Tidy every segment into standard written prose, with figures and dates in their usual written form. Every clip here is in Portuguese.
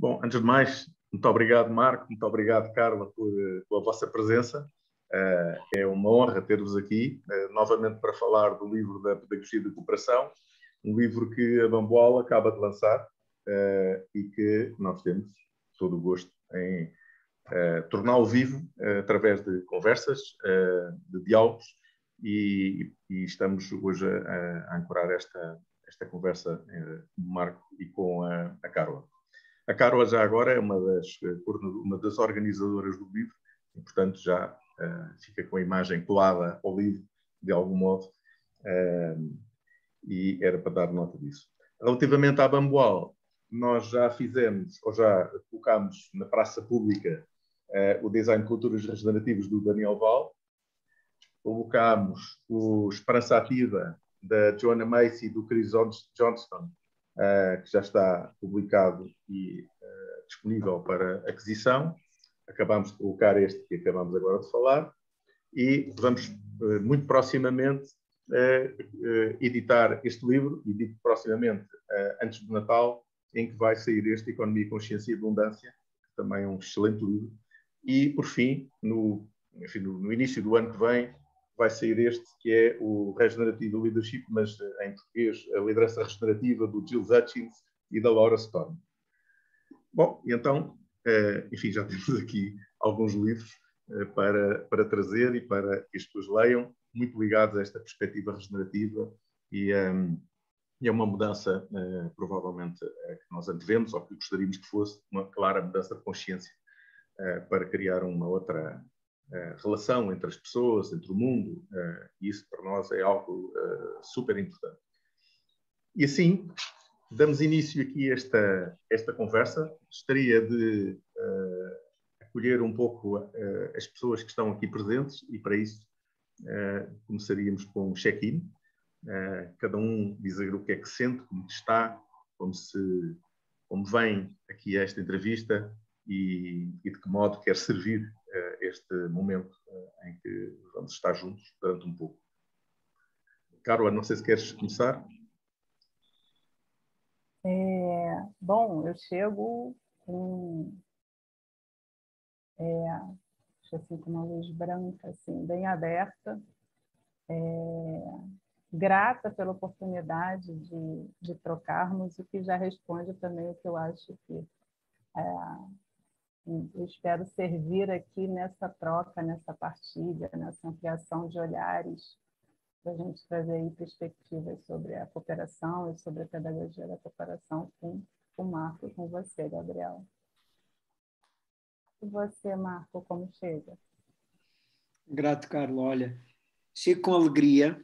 Bom, antes de mais, muito obrigado, Marco, muito obrigado, Carla, pela vossa presença. É uma honra ter-vos aqui, novamente para falar do livro da Pedagogia da Cooperação, um livro que a Bamboal acaba de lançar e que nós temos todo o gosto em torná-lo vivo através de conversas, de diálogos, e estamos hoje a ancorar esta conversa com o Marco e com a Carla. A Carla já agora é uma das organizadoras do livro, e, portanto, já fica com a imagem colada ao livro, de algum modo, e era para dar nota disso. Relativamente à Bamboal, nós já fizemos, ou já colocámos na praça pública o design de culturas regenerativas do Daniel Val, colocámos o Esperança Ativa da Joanna Macy e do Chris Johnston, que já está publicado e disponível para aquisição. Acabámos de colocar este que acabamos agora de falar e vamos muito proximamente editar este livro, e digo proximamente antes do Natal, em que vai sair este Economia, Consciência e Abundância, que também é um excelente livro. E, por fim, no início do ano que vem, vai sair este, que é o Regenerative Leadership, mas em português, a liderança regenerativa, do Jill Hutchins e da Laura Storm. Bom, e então, enfim, já temos aqui alguns livros para trazer e para que as pessoas leiam, muito ligados a esta perspectiva regenerativa, e é uma mudança, provavelmente, que nós antevemos, ou que gostaríamos que fosse, uma clara mudança de consciência para criar uma outra relação entre as pessoas, entre o mundo, e isso para nós é algo super importante. E assim, damos início aqui a esta conversa. Gostaria de acolher um pouco as pessoas que estão aqui presentes, e para isso começaríamos com um check-in. Cada um dizer o que é que sente, como está, como vem aqui a esta entrevista e de que modo quer servir este momento em que vamos estar juntos durante um pouco. Carla, não sei se queres começar. Bom, eu chego com assim, com uma luz branca, assim, bem aberta, grata pela oportunidade de trocarmos, o que já responde também o que eu acho que eu espero servir aqui nessa troca, nessa partilha, nessa ampliação de olhares, para a gente trazer aí perspectivas sobre a cooperação e sobre a pedagogia da cooperação com o Marco e com você, Gabriel. E você, Marco, como chega? Grato, Carla. Olha, chego com alegria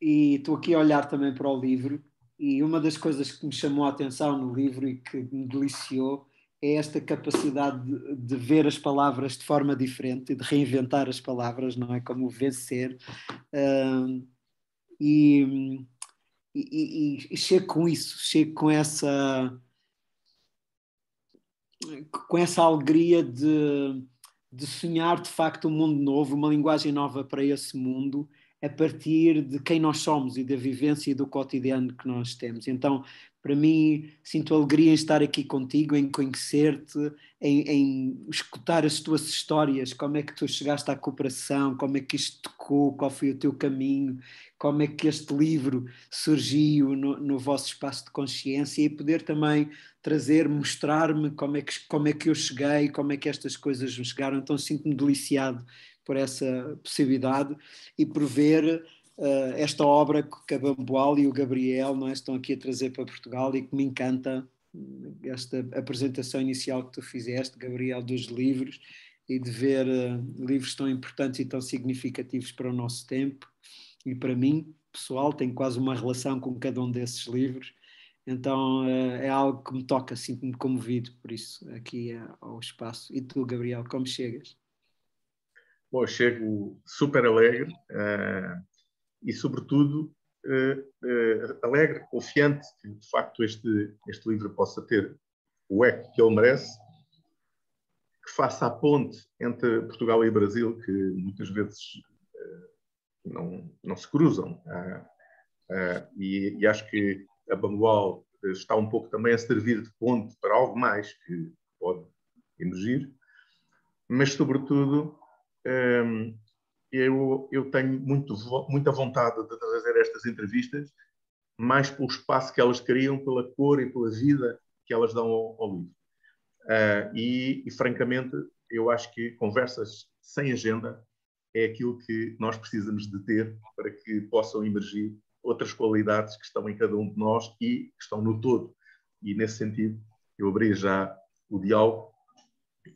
e estou aqui a olhar também para o livro, e uma das coisas que me chamou a atenção no livro e que me deliciou é esta capacidade de ver as palavras de forma diferente e de reinventar as palavras, não é? Como vencer. E chego com isso, chego com essa alegria de sonhar de facto um mundo novo, uma linguagem nova para esse mundo, a partir de quem nós somos e da vivência e do cotidiano que nós temos. Então, para mim, sinto alegria em estar aqui contigo, em conhecer-te, em escutar as tuas histórias, como é que tu chegaste à cooperação, como é que isto tocou, qual foi o teu caminho, como é que este livro surgiu no vosso espaço de consciência, e poder também trazer, mostrar-me como é que eu cheguei, como é que estas coisas me chegaram. Então sinto-me deliciado por essa possibilidade e por ver esta obra que a Bamboal e o Gabriel, não é, estão aqui a trazer para Portugal, e que me encanta esta apresentação inicial que tu fizeste, Gabriel, dos livros, e de ver livros tão importantes e tão significativos para o nosso tempo e para mim, pessoal. Tenho quase uma relação com cada um desses livros. Então é algo que me toca, sinto-me comovido por isso aqui ao espaço. E tu, Gabriel, como chegas? Bom, chego super alegre e, sobretudo, alegre, confiante que, de facto, este livro possa ter o eco que ele merece, que faça a ponte entre Portugal e Brasil, que muitas vezes não se cruzam. E acho que a Bamboal está um pouco também a servir de ponte para algo mais que pode emergir, mas, sobretudo, eu tenho muita vontade de trazer estas entrevistas mais pelo espaço que elas criam, pela cor e pela vida que elas dão ao livro. E, francamente, eu acho que conversas sem agenda é aquilo que nós precisamos de ter para que possam emergir outras qualidades que estão em cada um de nós e que estão no todo. E, nesse sentido, eu abri já o diálogo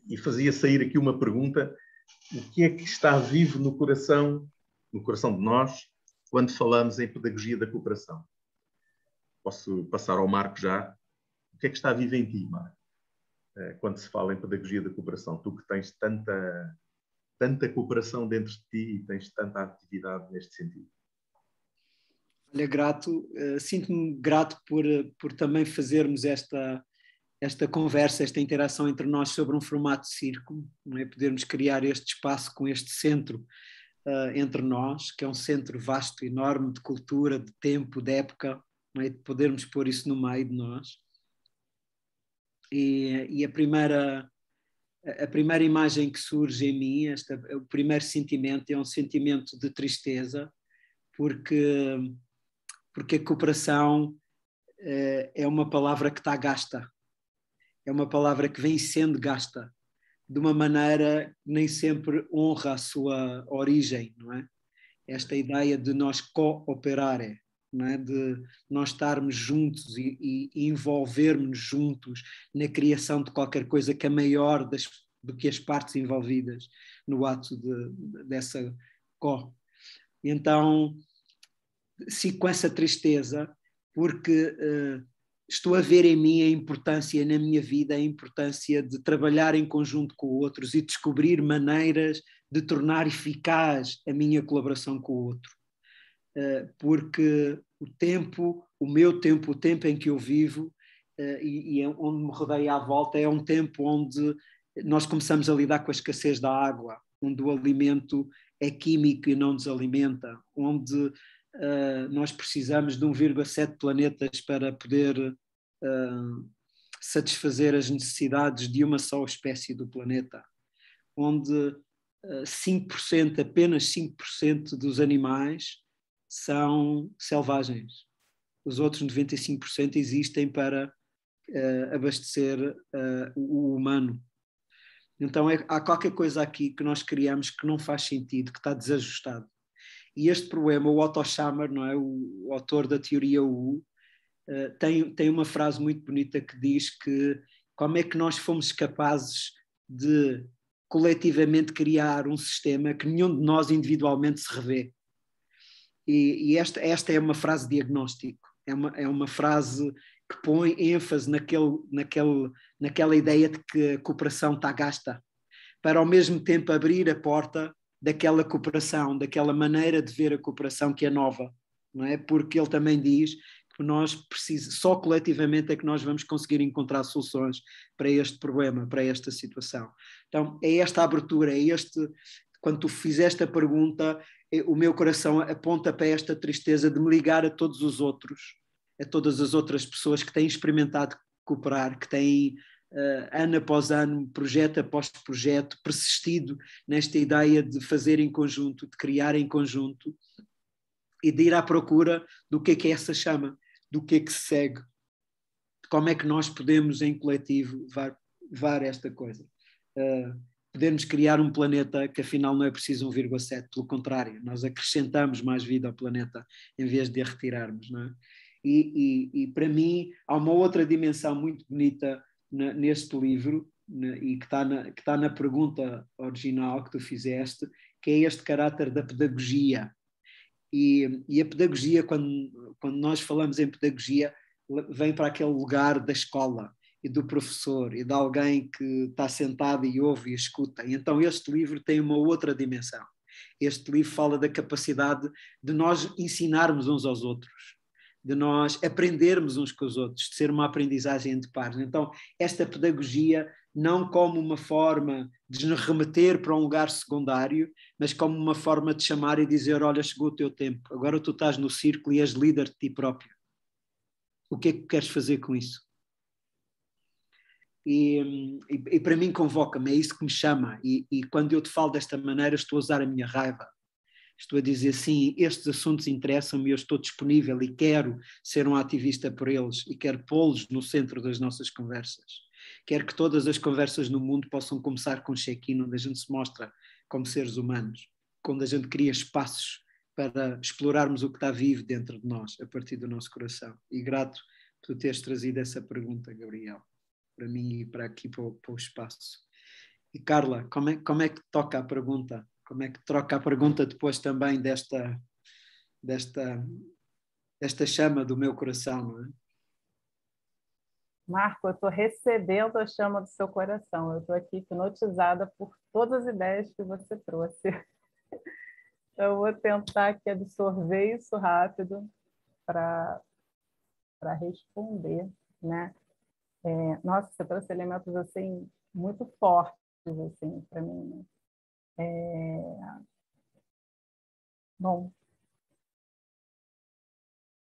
e fazia sair aqui uma pergunta: o que é que está vivo no coração de nós, quando falamos em pedagogia da cooperação? Posso passar ao Marco já. O que é que está vivo em ti, Marco, quando se fala em pedagogia da cooperação? Tu que tens tanta cooperação dentro de ti e tens tanta atividade neste sentido. Olha, sinto-me grato por também fazermos esta conversa, esta interação entre nós sobre um formato de círculo, não é? Podermos criar este espaço com este centro entre nós, que é um centro vasto, enorme, de cultura, de tempo, de época, não é? De podermos pôr isso no meio de nós. E a primeira imagem que surge em mim, o primeiro sentimento é um sentimento de tristeza, porque a cooperação é uma palavra que está gasta, é uma palavra que vem sendo gasta de uma maneira que nem sempre honra a sua origem, não é? Esta ideia de nós cooperar, não é? De nós estarmos juntos e envolvermos juntos na criação de qualquer coisa que é maior do que as partes envolvidas no ato dessa co. Então, sigo com essa tristeza, porque estou a ver em mim a importância, na minha vida, a importância de trabalhar em conjunto com outros e descobrir maneiras de tornar eficaz a minha colaboração com o outro. Porque o meu tempo, o tempo em que eu vivo e onde me rodeio à volta, é um tempo onde nós começamos a lidar com a escassez da água, onde o alimento é químico e não nos alimenta, onde nós precisamos de 1,7 planetas para poder satisfazer as necessidades de uma só espécie do planeta, onde 5%, apenas 5% dos animais são selvagens. Os outros 95% existem para abastecer o humano. Então há qualquer coisa aqui que nós criamos que não faz sentido, que está desajustado. E este problema, o Otto Schammer, não é? O autor da teoria U, tem uma frase muito bonita que diz que como é que nós fomos capazes de coletivamente criar um sistema que nenhum de nós individualmente se revê. E esta é uma frase diagnóstico, é uma frase que põe ênfase naquela ideia de que a cooperação está gasta, para ao mesmo tempo abrir a porta daquela cooperação, daquela maneira de ver a cooperação que é nova, não é? Porque ele também diz que nós só coletivamente é que nós vamos conseguir encontrar soluções para este problema, para esta situação. Então é esta abertura, quando tu fizeste a pergunta, o meu coração aponta para esta tristeza de me ligar a todos os outros, a todas as outras pessoas que têm experimentado cooperar, que têm ano após ano, projeto após projeto, persistido nesta ideia de fazer em conjunto, de criar em conjunto e de ir à procura do que é essa chama, do que é que se segue, como é que nós podemos em coletivo levar esta coisa. Podemos criar um planeta que afinal não é preciso 1,7, pelo contrário, nós acrescentamos mais vida ao planeta em vez de a retirarmos, não é? E para mim há uma outra dimensão muito bonita neste livro e que está na pergunta original que tu fizeste, que é este caráter da pedagogia. E a pedagogia, quando nós falamos em pedagogia, vem para aquele lugar da escola e do professor e de alguém que está sentado e ouve e escuta. E então este livro tem uma outra dimensão. Este livro fala da capacidade de nós ensinarmos uns aos outros, de nós aprendermos uns com os outros, de ser uma aprendizagem entre pares. Então, esta pedagogia não como uma forma de nos remeter para um lugar secundário, mas como uma forma de chamar e dizer, olha, chegou o teu tempo, agora tu estás no círculo e és líder de ti próprio. O que é que queres fazer com isso? E para mim convoca-me, é isso que me chama. E quando eu te falo desta maneira, estou a usar a minha raiva. Estou a dizer, sim, estes assuntos interessam-me, eu estou disponível e quero ser um ativista por eles e quero pô-los no centro das nossas conversas. Quero que todas as conversas no mundo possam começar com um check-in, onde a gente se mostra como seres humanos, onde a gente cria espaços para explorarmos o que está vivo dentro de nós, a partir do nosso coração. E grato por teres trazido essa pergunta, Gabriel, para mim e para aqui, para o espaço. E Carla, como é que toca a pergunta? Como é que troca a pergunta depois também desta chama do meu coração, não é? Marco, eu estou recebendo a chama do seu coração. Eu estou aqui hipnotizada por todas as ideias que você trouxe. Eu vou tentar aqui absorver isso rápido para responder, né? Nossa, você trouxe elementos assim muito fortes assim para mim, né? Bom,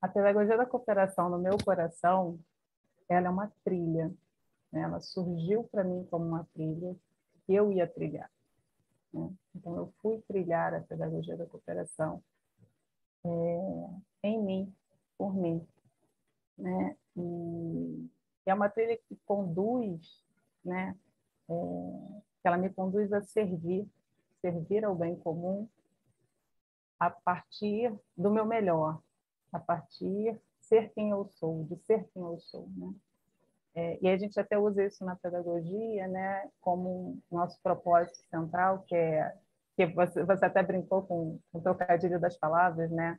a pedagogia da cooperação no meu coração, ela é uma trilha, né? Ela surgiu para mim como uma trilha que eu ia trilhar, né? Então eu fui trilhar a pedagogia da cooperação em mim, por mim, né? E é uma trilha que conduz, né? Ela me conduz a servir ao bem comum a partir do meu melhor, a partir de ser quem eu sou, de ser quem eu sou, né? E a gente até usa isso na pedagogia, né, como nosso propósito central, que você até brincou com o trocadilho das palavras, né,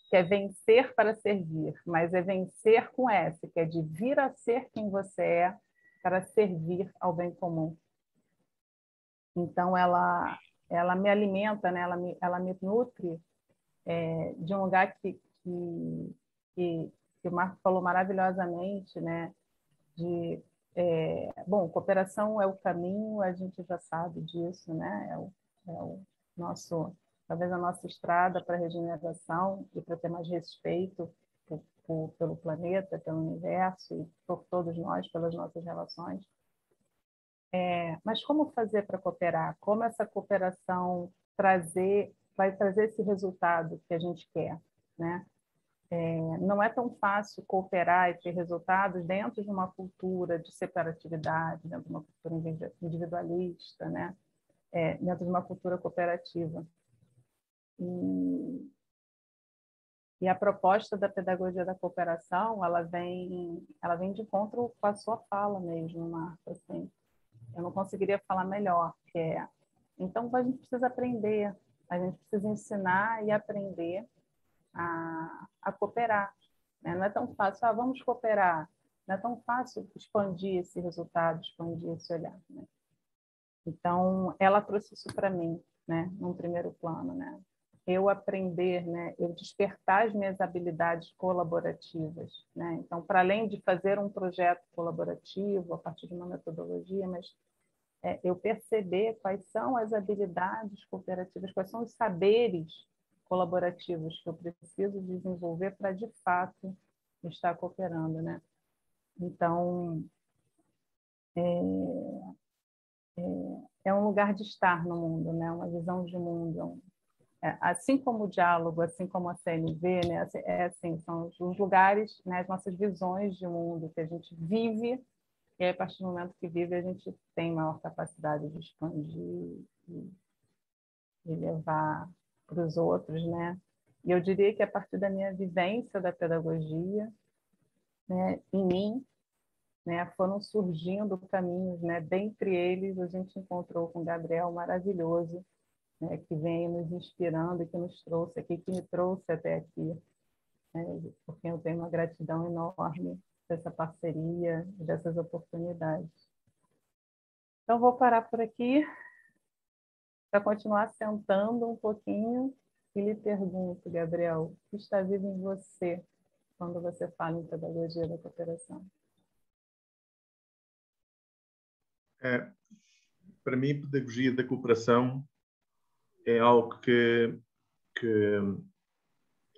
que é vencer para servir, mas é vencer com S, que é de vir a ser quem você é para servir ao bem comum. Então, ela me alimenta, né, ela me nutre de um lugar que o Marco falou maravilhosamente, né, bom, cooperação é o caminho, a gente já sabe disso, né? É o nosso, talvez a nossa estrada para a regeneração e para ter mais respeito pelo planeta, pelo universo e por todos nós, pelas nossas relações. Mas como fazer para cooperar? Como essa cooperação vai trazer esse resultado que a gente quer, né? Não é tão fácil cooperar e ter resultados dentro de uma cultura de separatividade, dentro de uma cultura individualista, né? Dentro de uma cultura cooperativa. E a proposta da pedagogia da cooperação, ela vem de encontro com a sua fala mesmo, Marta. Assim. Eu não conseguiria falar melhor. Então, a gente precisa aprender, a gente precisa ensinar e aprender a cooperar. Né? Não é tão fácil, vamos cooperar. Não é tão fácil expandir esse resultado, expandir esse olhar. Né? Então, ela trouxe isso para mim, né? Num primeiro plano. Né? Eu aprender, né? Eu despertar as minhas habilidades colaborativas. Né? Então, para além de fazer um projeto colaborativo a partir de uma metodologia, mas eu perceber quais são as habilidades cooperativas, quais são os saberes colaborativos que eu preciso desenvolver para, de fato, estar cooperando, né? Então, é um lugar de estar no mundo, né? Uma visão de mundo. Assim como o diálogo, assim como a CNV, né? São os lugares, né? As nossas visões de mundo que a gente vive. E aí, a partir do momento que vive, a gente tem maior capacidade de expandir e levar para os outros, né? E eu diria que a partir da minha vivência da pedagogia, né, em mim, né, foram surgindo caminhos, né? Dentre eles, a gente encontrou com o Gabriel maravilhoso, né, que vem nos inspirando e que nos trouxe aqui, que me trouxe até aqui, né, porque eu tenho uma gratidão enorme dessa parceria, dessas oportunidades. Então, vou parar por aqui para continuar sentando um pouquinho e lhe pergunto, Gabriel, o que está vivo em você quando você fala em pedagogia da cooperação? Para mim, pedagogia da cooperação é algo que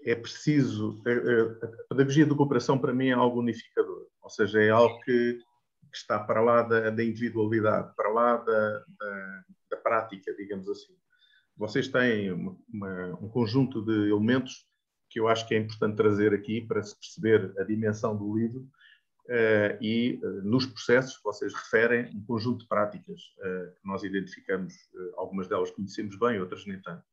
é preciso... A pedagogia da cooperação, para mim, é algo unificador. Ou seja, é algo que está para lá da individualidade, para lá da prática, digamos assim. Vocês têm um conjunto de elementos que eu acho que é importante trazer aqui para se perceber a dimensão do livro nos processos vocês referem um conjunto de práticas que nós identificamos, algumas delas conhecemos bem, outras nem tanto.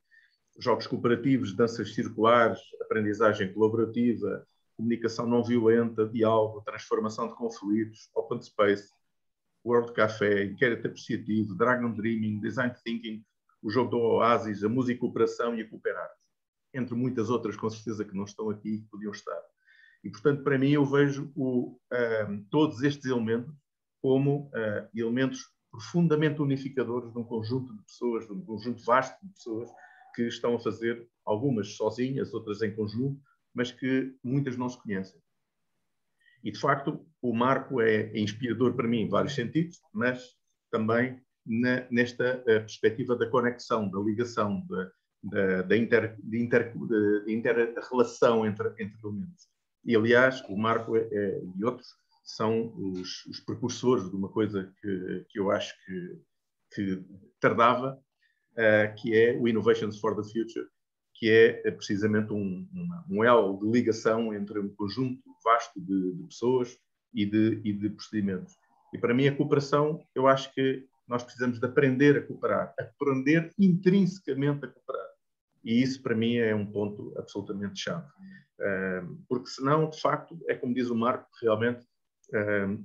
Jogos cooperativos, danças circulares, aprendizagem colaborativa, comunicação não violenta, diálogo, transformação de conflitos, open space, World Café, inquérito apreciativo, Dragon Dreaming, Design Thinking, o jogo do Oasis, a música e cooperação e a cooperar. Entre muitas outras, com certeza, que não estão aqui e que podiam estar. E, portanto, para mim, eu vejo todos estes elementos como elementos profundamente unificadores de um conjunto de pessoas, de um conjunto vasto de pessoas que estão a fazer, algumas sozinhas, outras em conjunto, mas que muitas não se conhecem. E, de facto, o Marco é inspirador para mim em vários sentidos, mas também nesta perspectiva da conexão, da ligação, da inter-relação entre elementos. E, aliás, o Marco e outros são os precursores de uma coisa que eu acho que tardava, que é o Innovations for the Future, que é precisamente um elo de ligação entre um conjunto vasto de pessoas e de procedimentos. E para mim a cooperação, eu acho que nós precisamos de aprender a cooperar, aprender intrinsecamente a cooperar. E isso para mim é um ponto absolutamente chave. Porque senão, de facto, é como diz o Marco, realmente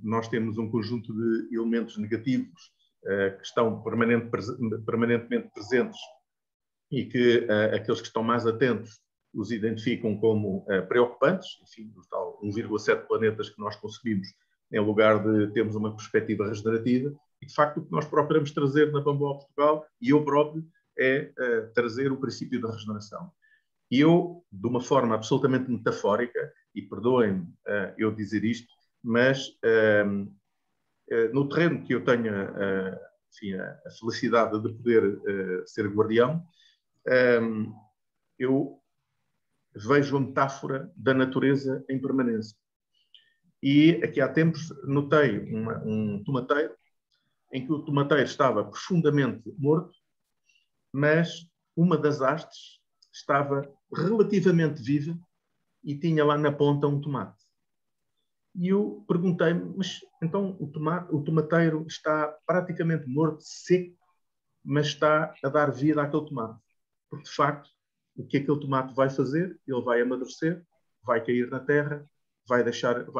nós temos um conjunto de elementos negativos que estão permanentemente presentes e que aqueles que estão mais atentos os identificam como preocupantes, enfim, o tal 1,7 planetas que nós conseguimos, em lugar de termos uma perspectiva regenerativa, e de facto o que nós procuramos trazer na Bamboa Portugal, e eu próprio, é trazer o princípio da regeneração. E eu, de uma forma absolutamente metafórica, e perdoem-me eu dizer isto, mas no terreno que eu tenho enfim, a felicidade de poder ser guardião, eu vejo a metáfora da natureza em permanência. E aqui há tempos notei um tomateiro, em que o tomateiro estava profundamente morto, mas uma das hastes estava relativamente viva e tinha lá na ponta um tomate. E eu perguntei-me, mas então o tomateiro está praticamente morto, seco, mas está a dar vida àquele tomate. Porque, de facto, o que aquele tomate vai fazer? Ele vai amadurecer, vai cair na terra, vai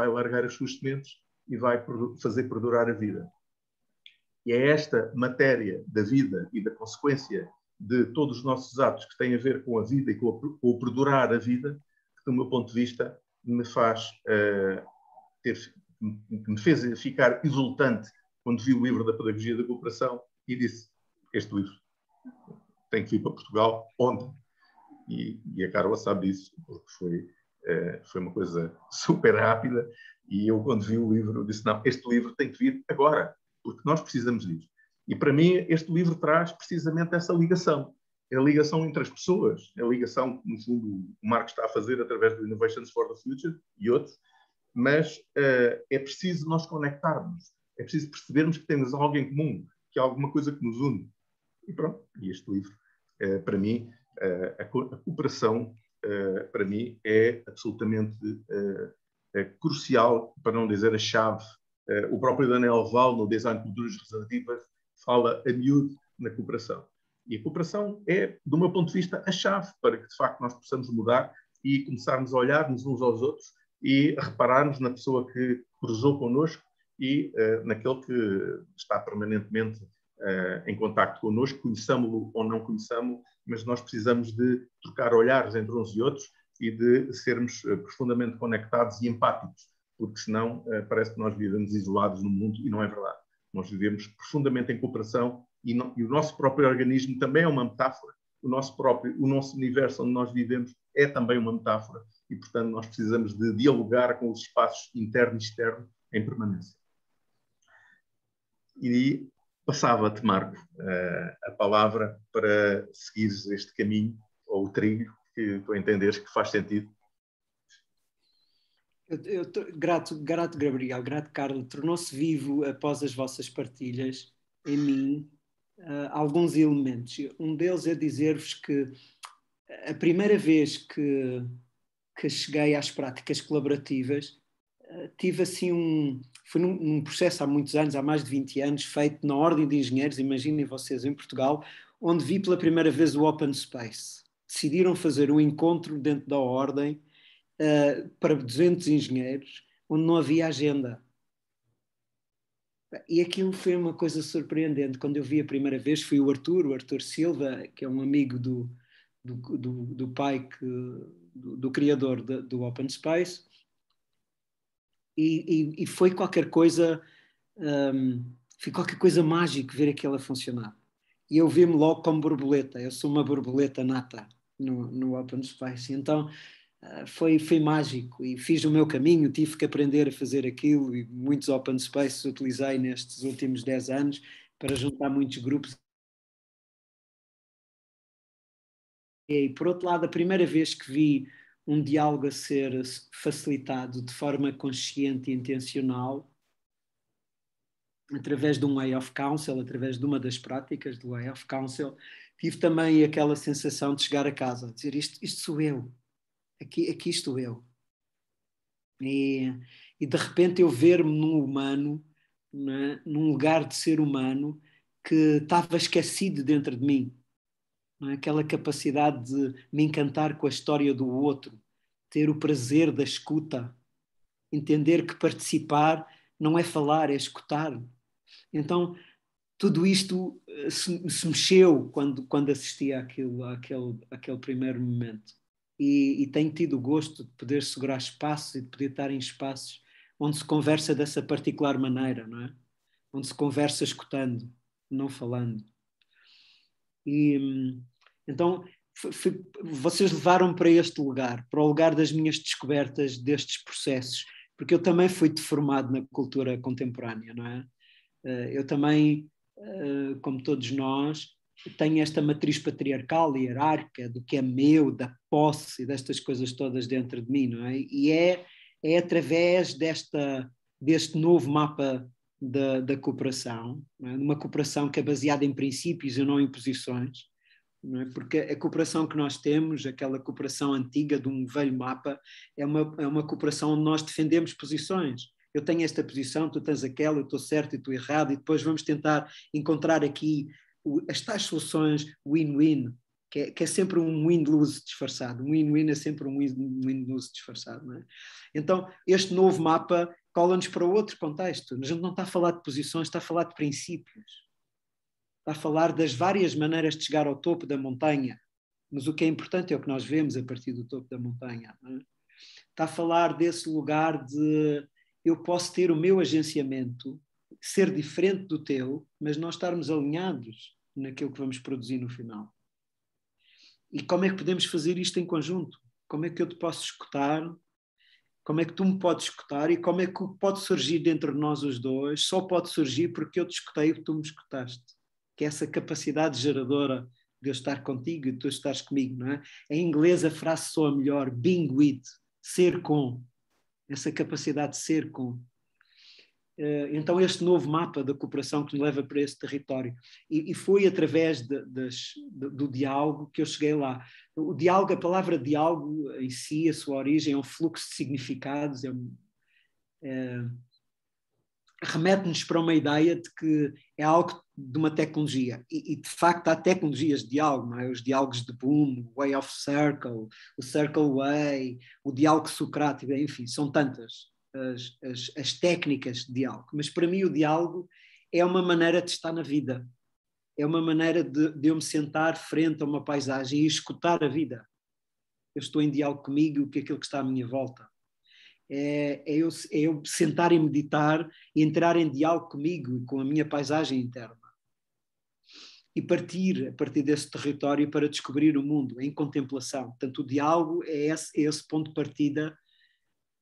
largar as suas sementes e vai fazer perdurar a vida. E é esta matéria da vida e da consequência de todos os nossos atos que têm a ver com a vida e com o perdurar a vida, que, do meu ponto de vista, me fez ficar exultante quando vi o livro da Pedagogia da Cooperação e disse, este livro tem que vir para Portugal ontem. E a Carla sabe disso, porque foi uma coisa super rápida, e eu, quando vi o livro, disse, não, este livro tem que vir agora, porque nós precisamos disso. E para mim, este livro traz precisamente essa ligação. É a ligação entre as pessoas, é a ligação que, no fundo, o Marco está a fazer através do Innovations for the Future e outros, mas é preciso nós conectarmos, é preciso percebermos que temos algo em comum, que há alguma coisa que nos une. E pronto, e este livro, para mim, a cooperação, para mim, é absolutamente crucial, para não dizer a chave. O próprio Daniel Val, no Design de Culturas Regenerativas, fala a miúdo na cooperação. E a cooperação é, do meu ponto de vista, a chave para que, de facto, nós possamos mudar e começarmos a olhar-nos uns aos outros e a repararmos na pessoa que cruzou connosco e naquele que está permanentemente em contacto connosco, conheçamos-lo ou não conheçamos, mas nós precisamos de trocar olhares entre uns e outros e de sermos profundamente conectados e empáticos, porque senão parece que nós vivemos isolados no mundo e não é verdade. Nós vivemos profundamente em cooperação e o nosso próprio organismo também é uma metáfora. O nosso universo onde nós vivemos é também uma metáfora e, portanto, nós precisamos de dialogar com os espaços interno e externo em permanência. E passava-te, Marco, a palavra para seguires este caminho, ou o trilho, que tu entenderes que faz sentido. Eu estou grato, Gabriel, grato, Carlos. Tornou-se vivo após as vossas partilhas em mim alguns elementos. Um deles é dizer-vos que a primeira vez que cheguei às práticas colaborativas, tive assim foi num processo há muitos anos, há mais de 20 anos, feito na Ordem de Engenheiros, imaginem vocês, em Portugal, onde vi pela primeira vez o Open Space. Decidiram fazer um encontro dentro da Ordem para 200 engenheiros, onde não havia agenda. E aquilo foi uma coisa surpreendente. Quando eu vi a primeira vez, foi o Arthur Silva, que é um amigo do pai, do criador do Open Space, e foi qualquer coisa mágico ver aquilo a funcionar. E eu vi-me logo como borboleta. Eu sou uma borboleta nata no Open Space. Então foi mágico e fiz o meu caminho, tive que aprender a fazer aquilo, e muitos Open Spaces utilizei nestes últimos 10 anos para juntar muitos grupos. E por outro lado, a primeira vez que vi um diálogo a ser facilitado de forma consciente e intencional, através de um Way of Counsel, através de uma das práticas do Way of Counsel, tive também aquela sensação de chegar a casa, dizer isto sou eu, aqui estou eu. E de repente eu ver-me num humano, né, num lugar de ser humano que estava esquecido dentro de mim. Não é? Aquela capacidade de me encantar com a história do outro, ter o prazer da escuta, entender que participar não é falar, é escutar. Então, tudo isto se mexeu quando assisti àquele primeiro momento. E tenho tido o gosto de poder segurar espaços e de poder estar em espaços onde se conversa dessa particular maneira, não é? Onde se conversa escutando, não falando. E então vocês levaram para este lugar, para o lugar das minhas descobertas destes processos, porque eu também fui deformado na cultura contemporânea, não é? Eu também, como todos nós, tenho esta matriz patriarcal e hierárquica do que é meu, da posse e destas coisas todas dentro de mim, não é? E é através deste novo mapa da cooperação, não é? Uma cooperação que é baseada em princípios e não em posições, não é? Porque a cooperação que nós temos, aquela cooperação antiga de um velho mapa, é uma cooperação onde nós defendemos posições. Eu tenho esta posição, tu tens aquela, eu estou certo e tu errado, e depois vamos tentar encontrar aqui as tais soluções win-win, que é sempre um win-lose disfarçado. Um win-win é sempre um win-lose disfarçado. Não é? Então, este novo mapa cola-nos para outro contexto. A gente não está a falar de posições, está a falar de princípios. Está a falar das várias maneiras de chegar ao topo da montanha. Mas o que é importante é o que nós vemos a partir do topo da montanha. Não é? Está a falar desse lugar de eu posso ter o meu agenciamento, ser diferente do teu, mas nós estarmos alinhados naquilo que vamos produzir no final. E como é que podemos fazer isto em conjunto? Como é que eu te posso escutar? Como é que tu me podes escutar? E como é que pode surgir dentro de nós os dois? Só pode surgir porque eu te escutei e tu me escutaste. Que é essa capacidade geradora de eu estar contigo e tu estares comigo, não é? Em inglês a frase soa melhor, being with, ser com. Essa capacidade de ser com. Então este novo mapa da cooperação que nos leva para esse território. E foi através do diálogo que eu cheguei lá. O diálogo, a palavra diálogo em si, a sua origem é um fluxo de significados, remete-nos para uma ideia de que é algo de uma tecnologia. E de facto há tecnologias de diálogo, não é? Os diálogos de Boom, o Way of Circle, o Circle Way, o diálogo socrático, enfim, são tantas as técnicas de diálogo. Mas para mim o diálogo é uma maneira de estar na vida. É uma maneira de eu me sentar frente a uma paisagem e escutar a vida. Eu estou em diálogo comigo e com aquilo que está à minha volta. É eu sentar e meditar e entrar em diálogo comigo e com a minha paisagem interna. E partir a partir desse território para descobrir o mundo, em contemplação. Portanto, o diálogo é esse ponto de partida.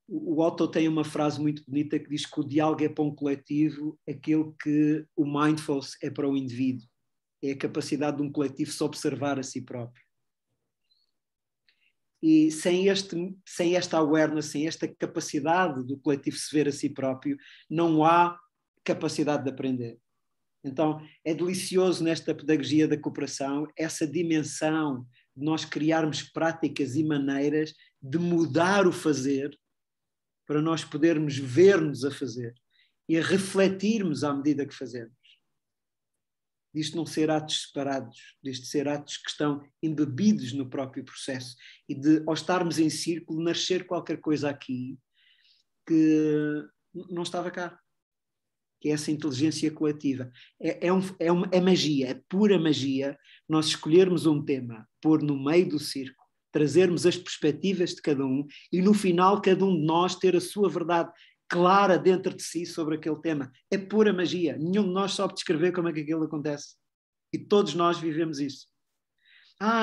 O Otto tem uma frase muito bonita que diz que o diálogo é para um coletivo aquilo que o mindfulness é para o indivíduo. É a capacidade de um coletivo se observar a si próprio. E sem esta awareness, sem esta capacidade do coletivo se ver a si próprio, não há capacidade de aprender. Então, é delicioso nesta pedagogia da cooperação essa dimensão de nós criarmos práticas e maneiras de mudar o fazer para nós podermos ver-nos a fazer e a refletirmos à medida que fazemos. Disto não ser atos separados, disto ser atos que estão embebidos no próprio processo e de, ao estarmos em círculo, nascer qualquer coisa aqui que não estava cá, que é essa inteligência coletiva. É magia, é pura magia nós escolhermos um tema, pôr no meio do círculo, trazermos as perspectivas de cada um e no final cada um de nós ter a sua verdade clara dentro de si sobre aquele tema. É pura magia. Nenhum de nós sabe descrever como é que aquilo acontece. E todos nós vivemos isso.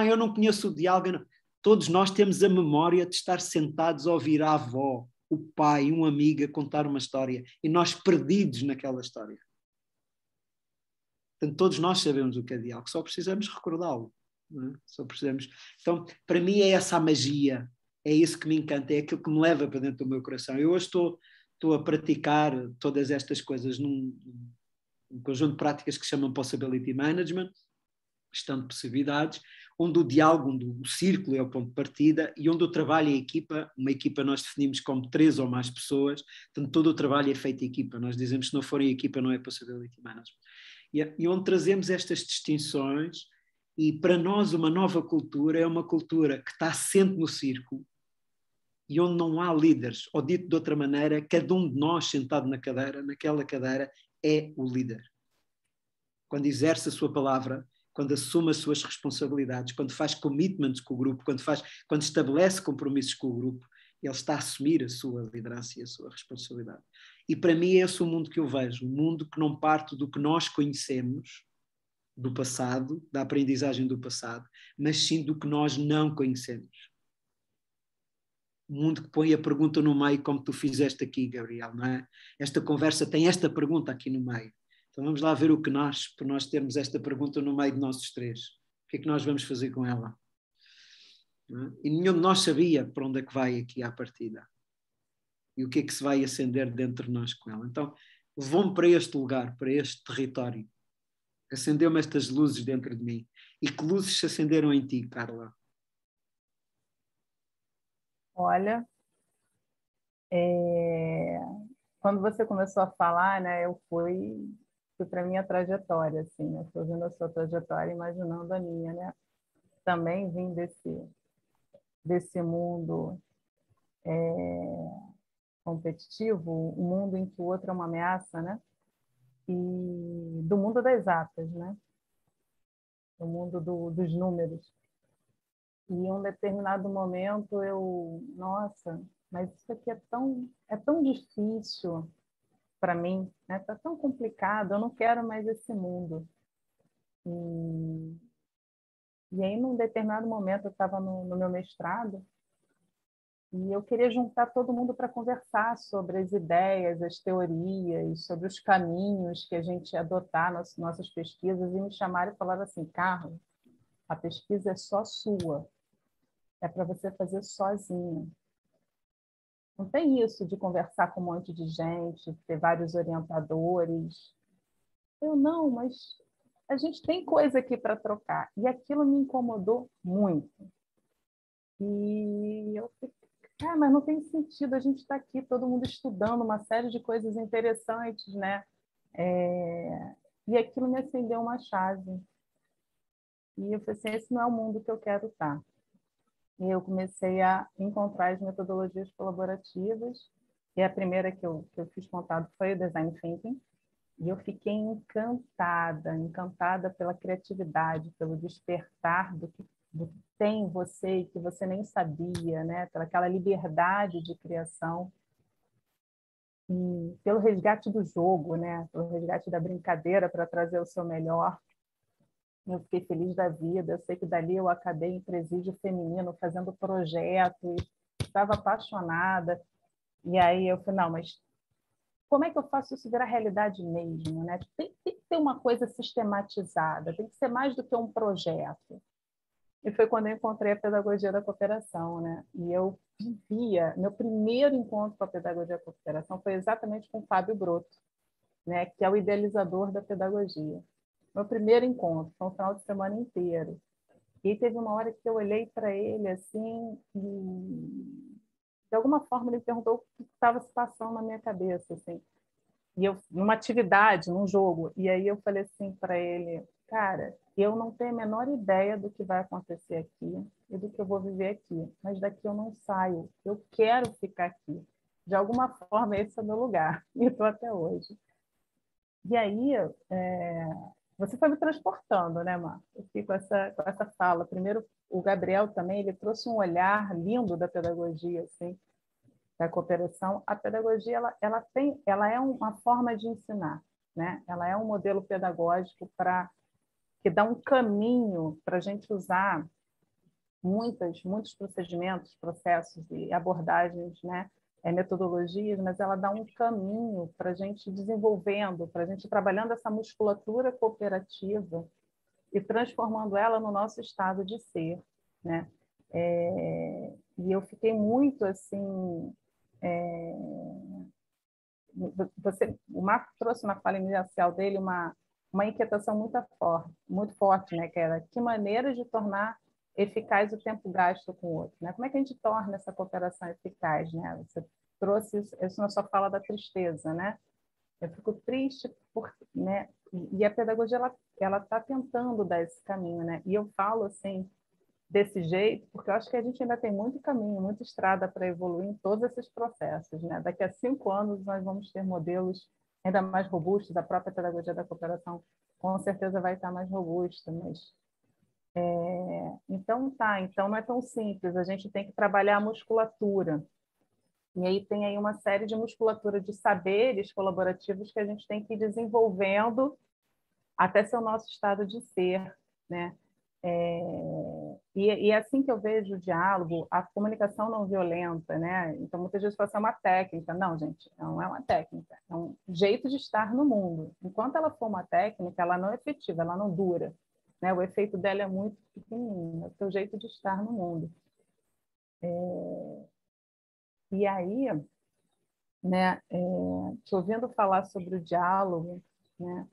Eu não conheço o diálogo. Não. Todos nós temos a memória de estar sentados a ouvir a avó, o pai, um amigo a contar uma história e nós perdidos naquela história. Portanto, todos nós sabemos o que é diálogo, só precisamos recordá-lo. Não é? Só precisamos. Então, para mim é essa a magia, é isso que me encanta, é aquilo que me leva para dentro do meu coração. Eu hoje estou a praticar todas estas coisas num conjunto de práticas que se chamam Possibility Management, gestão de possibilidades, onde o diálogo, onde o círculo é o ponto de partida e onde o trabalho é equipa. Uma equipa nós definimos como 3 ou mais pessoas, portanto todo o trabalho é feito em equipa. Nós dizemos que se não for em equipa não é Possibility Management. E onde trazemos estas distinções e para nós uma nova cultura é uma cultura que está assente no círculo e onde não há líderes, ou dito de outra maneira, cada um de nós sentado naquela cadeira é o líder. Quando exerce a sua palavra, quando assume as suas responsabilidades, quando faz commitments com o grupo, quando estabelece compromissos com o grupo, ele está a assumir a sua liderança e a sua responsabilidade. E para mim é esse o mundo que eu vejo, um mundo que não parte do que nós conhecemos do passado, da aprendizagem do passado, mas sim do que nós não conhecemos. Um mundo que põe a pergunta no meio, como tu fizeste aqui, Gabriel, não é? Esta conversa tem esta pergunta aqui no meio. Então vamos lá ver o que nasce por nós termos esta pergunta no meio de nós os 3. O que é que nós vamos fazer com ela? E nenhum de nós sabia para onde é que vai aqui à partida. E o que é que se vai acender dentro de nós com ela. Então levou-me para este lugar, para este território. Acendeu-me estas luzes dentro de mim. E que luzes se acenderam em ti, Carla? Olha, quando você começou a falar, né, eu fui para a minha trajetória, assim, eu estou vendo a sua trajetória, imaginando a minha, né? Também vim desse mundo competitivo, um mundo em que o outro é uma ameaça, né? E do mundo das exatas, né? Do mundo dos números. E em um determinado momento nossa, mas isso aqui é tão difícil para mim, né? Tá tão complicado, eu não quero mais esse mundo. E aí, num determinado momento, eu estava no meu mestrado e eu queria juntar todo mundo para conversar sobre as ideias, as teorias, sobre os caminhos que a gente ia adotar nas nossas pesquisas, e me chamaram e falaram assim: Carla, a pesquisa é só sua, é para você fazer sozinha. Não tem isso de conversar com um monte de gente, ter vários orientadores. Eu não, mas a gente tem coisa aqui para trocar. E aquilo me incomodou muito. E eu fiquei, mas não tem sentido, a gente está aqui, todo mundo estudando uma série de coisas interessantes, né? E aquilo me acendeu uma chave. E eu falei assim, esse não é o mundo que eu quero estar. E eu comecei a encontrar as metodologias colaborativas. E a primeira que eu fiz contato foi o Design Thinking. E eu fiquei encantada pela criatividade, pelo despertar do que tem em você e que você nem sabia, né? Pela aquela liberdade de criação. E pelo resgate do jogo, né? Pelo resgate da brincadeira para trazer o seu melhor. Eu fiquei feliz da vida. Eu sei que dali eu acabei em presídio feminino, fazendo projeto, e estava apaixonada. E aí eu falei, não, mas como é que eu faço isso virar realidade mesmo, né? Tem que ter uma coisa sistematizada, tem que ser mais do que um projeto. E foi quando eu encontrei a pedagogia da cooperação, né? E eu vivia, meu primeiro encontro com a pedagogia da cooperação foi exatamente com o Fábio Broto, né? Que é o idealizador da pedagogia. Meu primeiro encontro, foi um final de semana inteiro. E teve uma hora que eu olhei para ele assim e de alguma forma ele me perguntou o que estava se passando na minha cabeça, assim. E eu numa atividade, num jogo, e aí eu falei assim para ele, cara, eu não tenho a menor ideia do que vai acontecer aqui e do que eu vou viver aqui, mas daqui eu não saio, eu quero ficar aqui. De alguma forma esse é o meu lugar e estou até hoje. E aí você foi me transportando, né, Marco? Eu fico com essa fala. Primeiro, o Gabriel também, ele trouxe um olhar lindo da pedagogia, assim, da cooperação. A pedagogia, ela é uma forma de ensinar, né? Ela é um modelo pedagógico que dá um caminho para a gente usar muitos procedimentos, processos e abordagens, né? Metodologias, mas ela dá um caminho para a gente desenvolvendo, para a gente trabalhando essa musculatura cooperativa e transformando ela no nosso estado de ser, né? E eu fiquei muito assim, o Marco trouxe na fala inicial dele uma inquietação muito forte, né? Que era que maneira de tornar eficaz o tempo gasto com o outro, né? Como é que a gente torna essa cooperação eficaz, né? Você trouxe isso na sua fala da tristeza, né? Eu fico triste né? E a pedagogia ela está tentando dar esse caminho, né? E eu falo assim desse jeito porque eu acho que a gente ainda tem muito caminho, muita estrada para evoluir em todos esses processos, né? Daqui a 5 anos nós vamos ter modelos ainda mais robustos, a própria pedagogia da cooperação com certeza vai estar mais robusta, mas então não é tão simples, a gente tem que trabalhar a musculatura. E aí tem aí uma série de musculatura de saberes colaborativos que a gente tem que ir desenvolvendo até ser o nosso estado de ser, né? E é assim que eu vejo o diálogo, a comunicação não violenta, né? Então, muitas vezes pode ser uma técnica. Não, gente, não é uma técnica. É um jeito de estar no mundo. Enquanto ela for uma técnica, ela não é efetiva, ela não dura. Né? O efeito dela é muito pequenininho, é o seu jeito de estar no mundo. E aí, né, te ouvindo falar sobre o diálogo, né,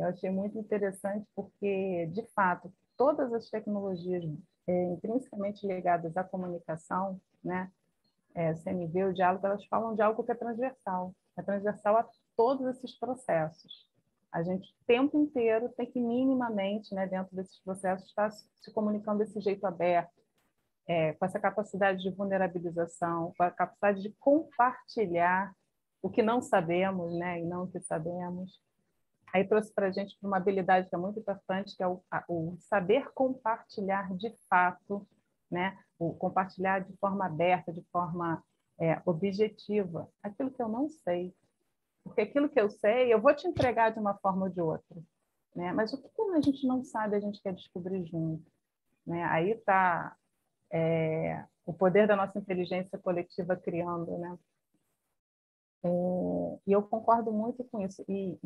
eu achei muito interessante porque, de fato, todas as tecnologias intrinsecamente ligadas à comunicação, né, CMV, o diálogo, elas falam de algo que é transversal a todos esses processos. A gente, o tempo inteiro, tem que minimamente, né, dentro desses processos, estar se comunicando desse jeito aberto, com essa capacidade de vulnerabilização, com a capacidade de compartilhar o que não sabemos, né, e não o que sabemos. Aí trouxe para a gente uma habilidade que é muito importante, que é o saber compartilhar de fato, né, o compartilhar de forma aberta, de forma objetiva, aquilo que eu não sei. Porque aquilo que eu sei, eu vou te entregar de uma forma ou de outra. Né? Mas o que a gente não sabe, a gente quer descobrir junto. Né? Aí está o poder da nossa inteligência coletiva criando, né? E eu concordo muito com isso. E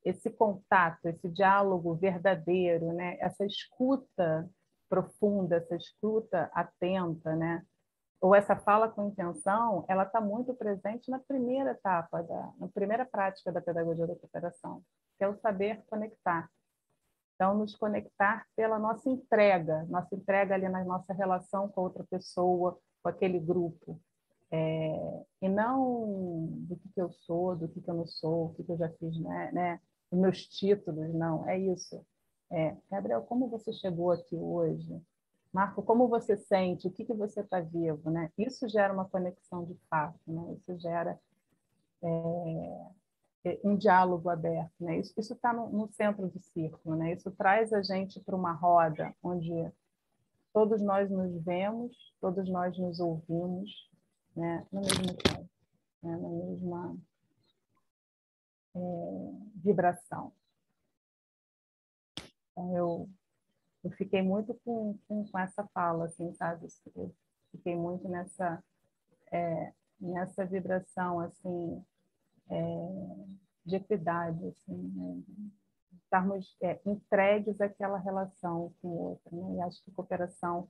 esse contato, esse diálogo verdadeiro, né? Essa escuta profunda, essa escuta atenta, né? Ou essa fala com intenção, ela está muito presente na primeira etapa, na primeira prática da pedagogia da cooperação, que é o saber conectar. Então, nos conectar pela nossa entrega ali na nossa relação com outra pessoa, com aquele grupo. E não do que eu sou, do que eu não sou, o que eu já fiz, né? Os meus títulos, não, é isso. Gabriel, como você chegou aqui hoje? Marco, como você sente? O que você está vivo? Né? Isso gera uma conexão de fato, né? Isso gera um diálogo aberto. Né? Isso está no centro do círculo. Né? Isso traz a gente para uma roda onde todos nós nos vemos, todos nós nos ouvimos, né? No mesmo tempo, né? Na mesma vibração. Então, eu fiquei muito com essa fala, assim, sabe? Eu fiquei muito nessa vibração, assim, de equidade, assim, né? estarmos entregues àquela relação com o outro, né? E acho que a cooperação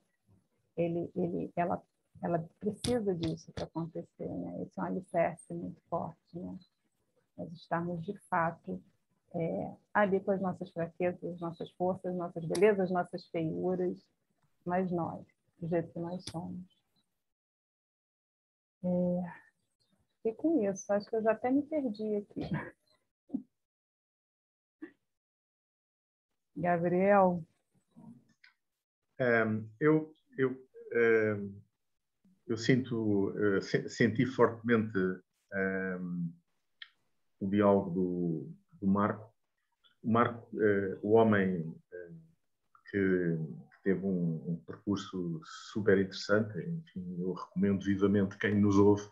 ela precisa disso para acontecer, né? Esse é um alicerce muito forte, né? Nós estamos, de fato, ali com as nossas fraquezas, nossas forças, nossas belezas, nossas feiuras, mas nós, do jeito que nós somos. E com isso, acho que eu já até me perdi aqui. Gabriel? Eu senti fortemente o diálogo do Marco. O Marco, o homem que teve um percurso super interessante. Enfim, eu recomendo vivamente quem nos ouve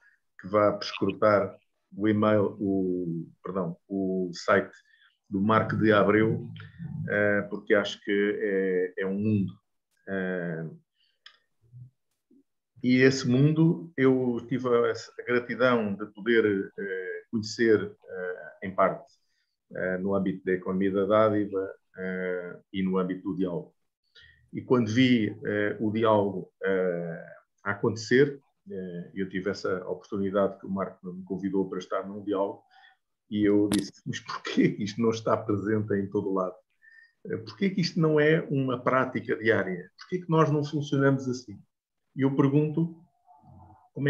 que vá perscrutar o e-mail, o site do Marco de Abreu, porque acho que é um mundo. E esse mundo eu tive a gratidão de poder conhecer, em parte, no âmbito da economia da dádiva e no âmbito do diálogo. E quando vi o diálogo a acontecer, eu tive essa oportunidade que o Marco me convidou para estar num diálogo, e eu disse, mas porquê que isto não está presente em todo lado? Porquê que isto não é uma prática diária? Porquê que nós não funcionamos assim? E eu pergunto, como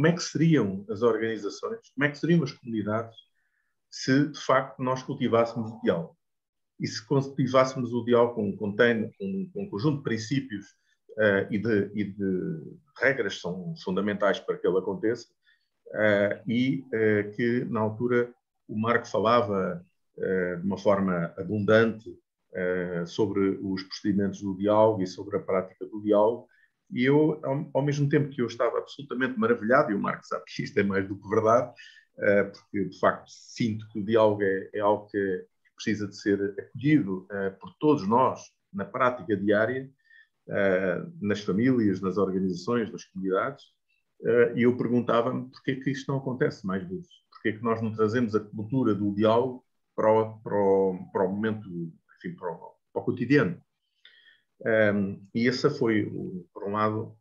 é que seriam as organizações, como é que seriam as comunidades se, de facto, nós cultivássemos o diálogo? E se cultivássemos o diálogo com um conjunto de princípios e de regras que são fundamentais para que ele aconteça, que, na altura, o Marco falava de uma forma abundante sobre os procedimentos do diálogo e sobre a prática do diálogo, e eu, ao mesmo tempo que eu estava absolutamente maravilhado, e o Marco sabe que isto é mais do que verdade, porque, de facto, sinto que o diálogo é algo que precisa de ser acolhido por todos nós na prática diária, nas famílias, nas organizações, nas comunidades, e eu perguntava-me porquê que isto não acontece mais vezes, porquê que nós não trazemos a cultura do diálogo para o momento, enfim, para o cotidiano. E esse foi, por um lado,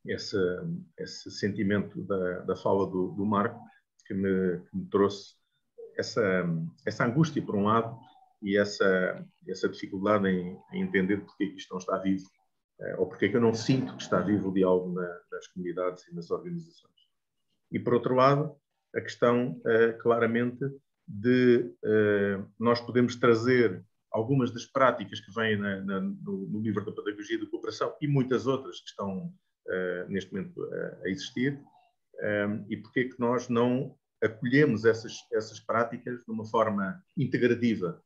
esse sentimento da fala do Marco que me trouxe essa angústia, por um lado, e essa dificuldade em entender porque que isto não está vivo, ou porque que eu não sinto que está vivo o diálogo nas comunidades e nas organizações. E, por outro lado, a questão, claramente, de nós podemos trazer algumas das práticas que vêm no livro da Pedagogia da Cooperação e muitas outras que estão, neste momento, a existir, e porque que nós não acolhemos essas práticas de uma forma integrativa?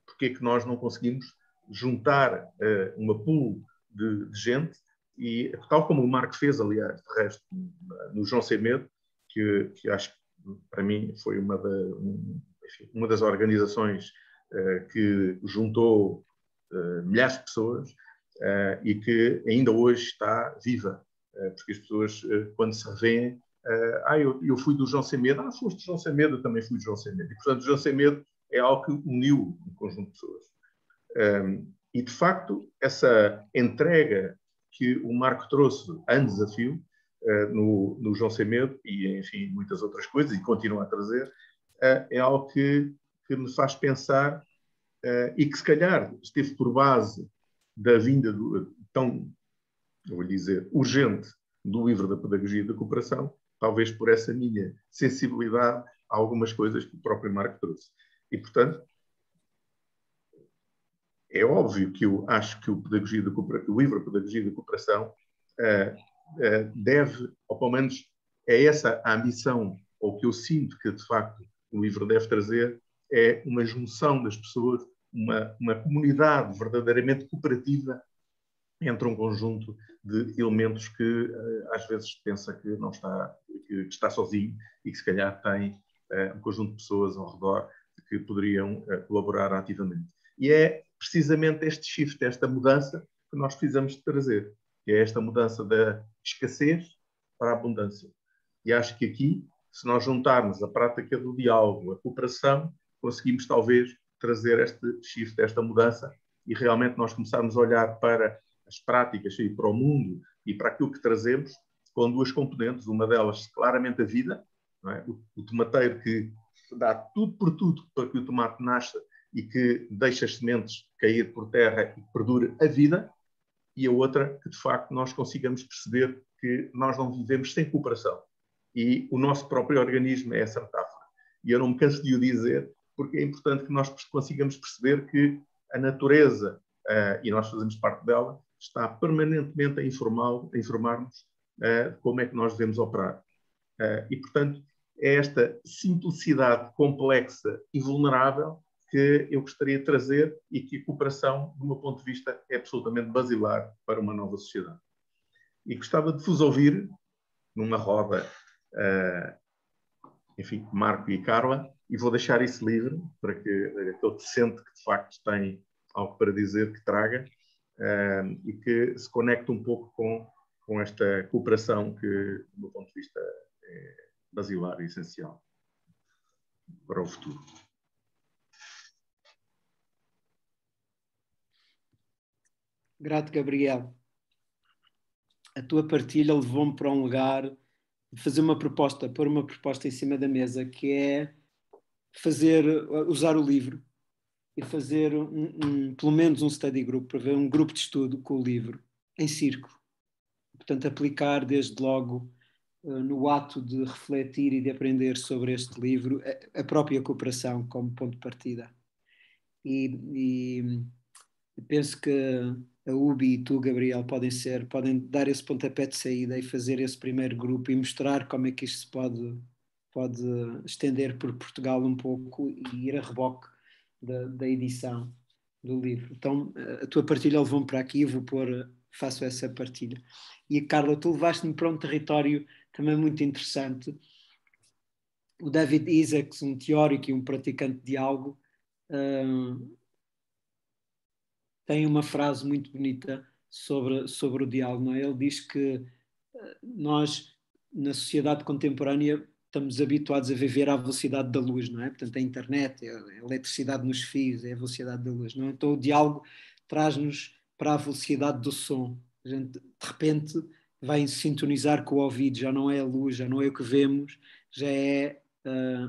Porque que nós não conseguimos juntar uma pool de gente, e tal como o Marco fez, aliás, de resto, no João Sem Medo, que acho que, para mim, foi uma das organizações que juntou milhares de pessoas e que ainda hoje está viva, porque as pessoas, quando se revêem, eu fui do João Sem Medo, foste do João Sem Medo, eu também fui do João Sem Medo. E, portanto, o João Sem Medo é algo que uniu um conjunto de pessoas. E, de facto, essa entrega que o Marco trouxe a desafio no João Sem Medo e, enfim, muitas outras coisas, e continua a trazer, é algo que me faz pensar e que, se calhar, esteve por base da vinda tão, eu vou dizer, urgente do livro da Pedagogia da Cooperação, talvez por essa minha sensibilidade a algumas coisas que o próprio Marco trouxe. E, portanto, é óbvio que eu acho que o livro da Pedagogia da Cooperação deve, ou pelo menos é essa a ambição, ou que eu sinto que, de facto, o livro deve trazer, é uma junção das pessoas, uma comunidade verdadeiramente cooperativa entre um conjunto de elementos que às vezes pensa que não está, que está sozinho e que se calhar tem um conjunto de pessoas ao redor que poderiam colaborar ativamente. E é precisamente este shift, esta mudança que nós precisamos de trazer, que é esta mudança da escassez para a abundância. E acho que aqui, se nós juntarmos a prática do diálogo, a cooperação, conseguimos talvez trazer este shift, esta mudança, e realmente nós começarmos a olhar para as práticas e para o mundo e para aquilo que trazemos com duas componentes. Uma delas, claramente, a vida, não é? O tomateiro que dá tudo por tudo para que o tomate nasça e que deixa as sementes cair por terra e que perdure a vida. E a outra, que de facto nós consigamos perceber que nós não vivemos sem cooperação. E o nosso próprio organismo é essa metáfora. E eu não me canso de o dizer, porque é importante que nós consigamos perceber que a natureza, e nós fazemos parte dela, está permanentemente a informar-nos de como é que nós devemos operar. E, portanto, é esta simplicidade complexa e vulnerável que eu gostaria de trazer e que a cooperação, do meu ponto de vista, é absolutamente basilar para uma nova sociedade. E gostava de vos ouvir numa roda, enfim, Marco e Carla, e vou deixar isso livre para que aquele que sente que de facto tem algo para dizer que traga, e que se conecte um pouco com esta cooperação que, do meu ponto de vista, é basilar e essencial para o futuro. Grato, Gabriel. A tua partilha levou-me para um lugar de fazer uma proposta, pôr uma proposta em cima da mesa, que é usar o livro e fazer pelo menos um study group, para ver um grupo de estudo com o livro em círculo. Portanto, aplicar desde logo no ato de refletir e de aprender sobre este livro a própria cooperação como ponto de partida. E penso que a UBI e tu, Gabriel, podem dar esse pontapé de saída e fazer esse primeiro grupo e mostrar como é que isto se pode estender por Portugal um pouco e ir a reboque da edição do livro. Então, a tua partilha levou-me para aqui, faço essa partilha. E, Carla, tu levaste-me para um território também muito interessante. O David Isaacs, um teórico e um praticante de diálogo, tem uma frase muito bonita sobre o diálogo. Não é? Ele diz que nós, na sociedade contemporânea, estamos habituados a viver à velocidade da luz, não é? Portanto, a internet, a eletricidade nos fios, é a velocidade da luz, não é? Então o diálogo traz-nos para a velocidade do som. A gente, de repente, vai sintonizar com o ouvido, já não é a luz, já não é o que vemos, já é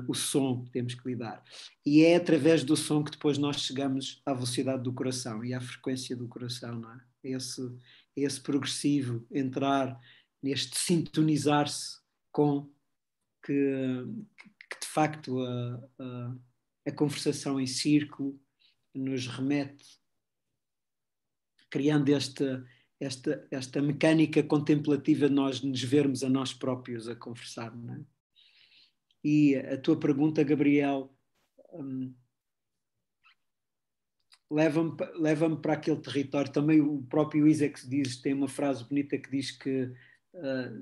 o som que temos que lidar. E é através do som que depois nós chegamos à velocidade do coração e à frequência do coração, não é? Esse progressivo entrar neste sintonizar-se com que de facto a conversação em círculo nos remete, criando esta mecânica contemplativa de nós nos vermos a nós próprios a conversar, não é? E a tua pergunta, Gabriel, leva-me para aquele território. Também o próprio Isaac tem uma frase bonita que diz que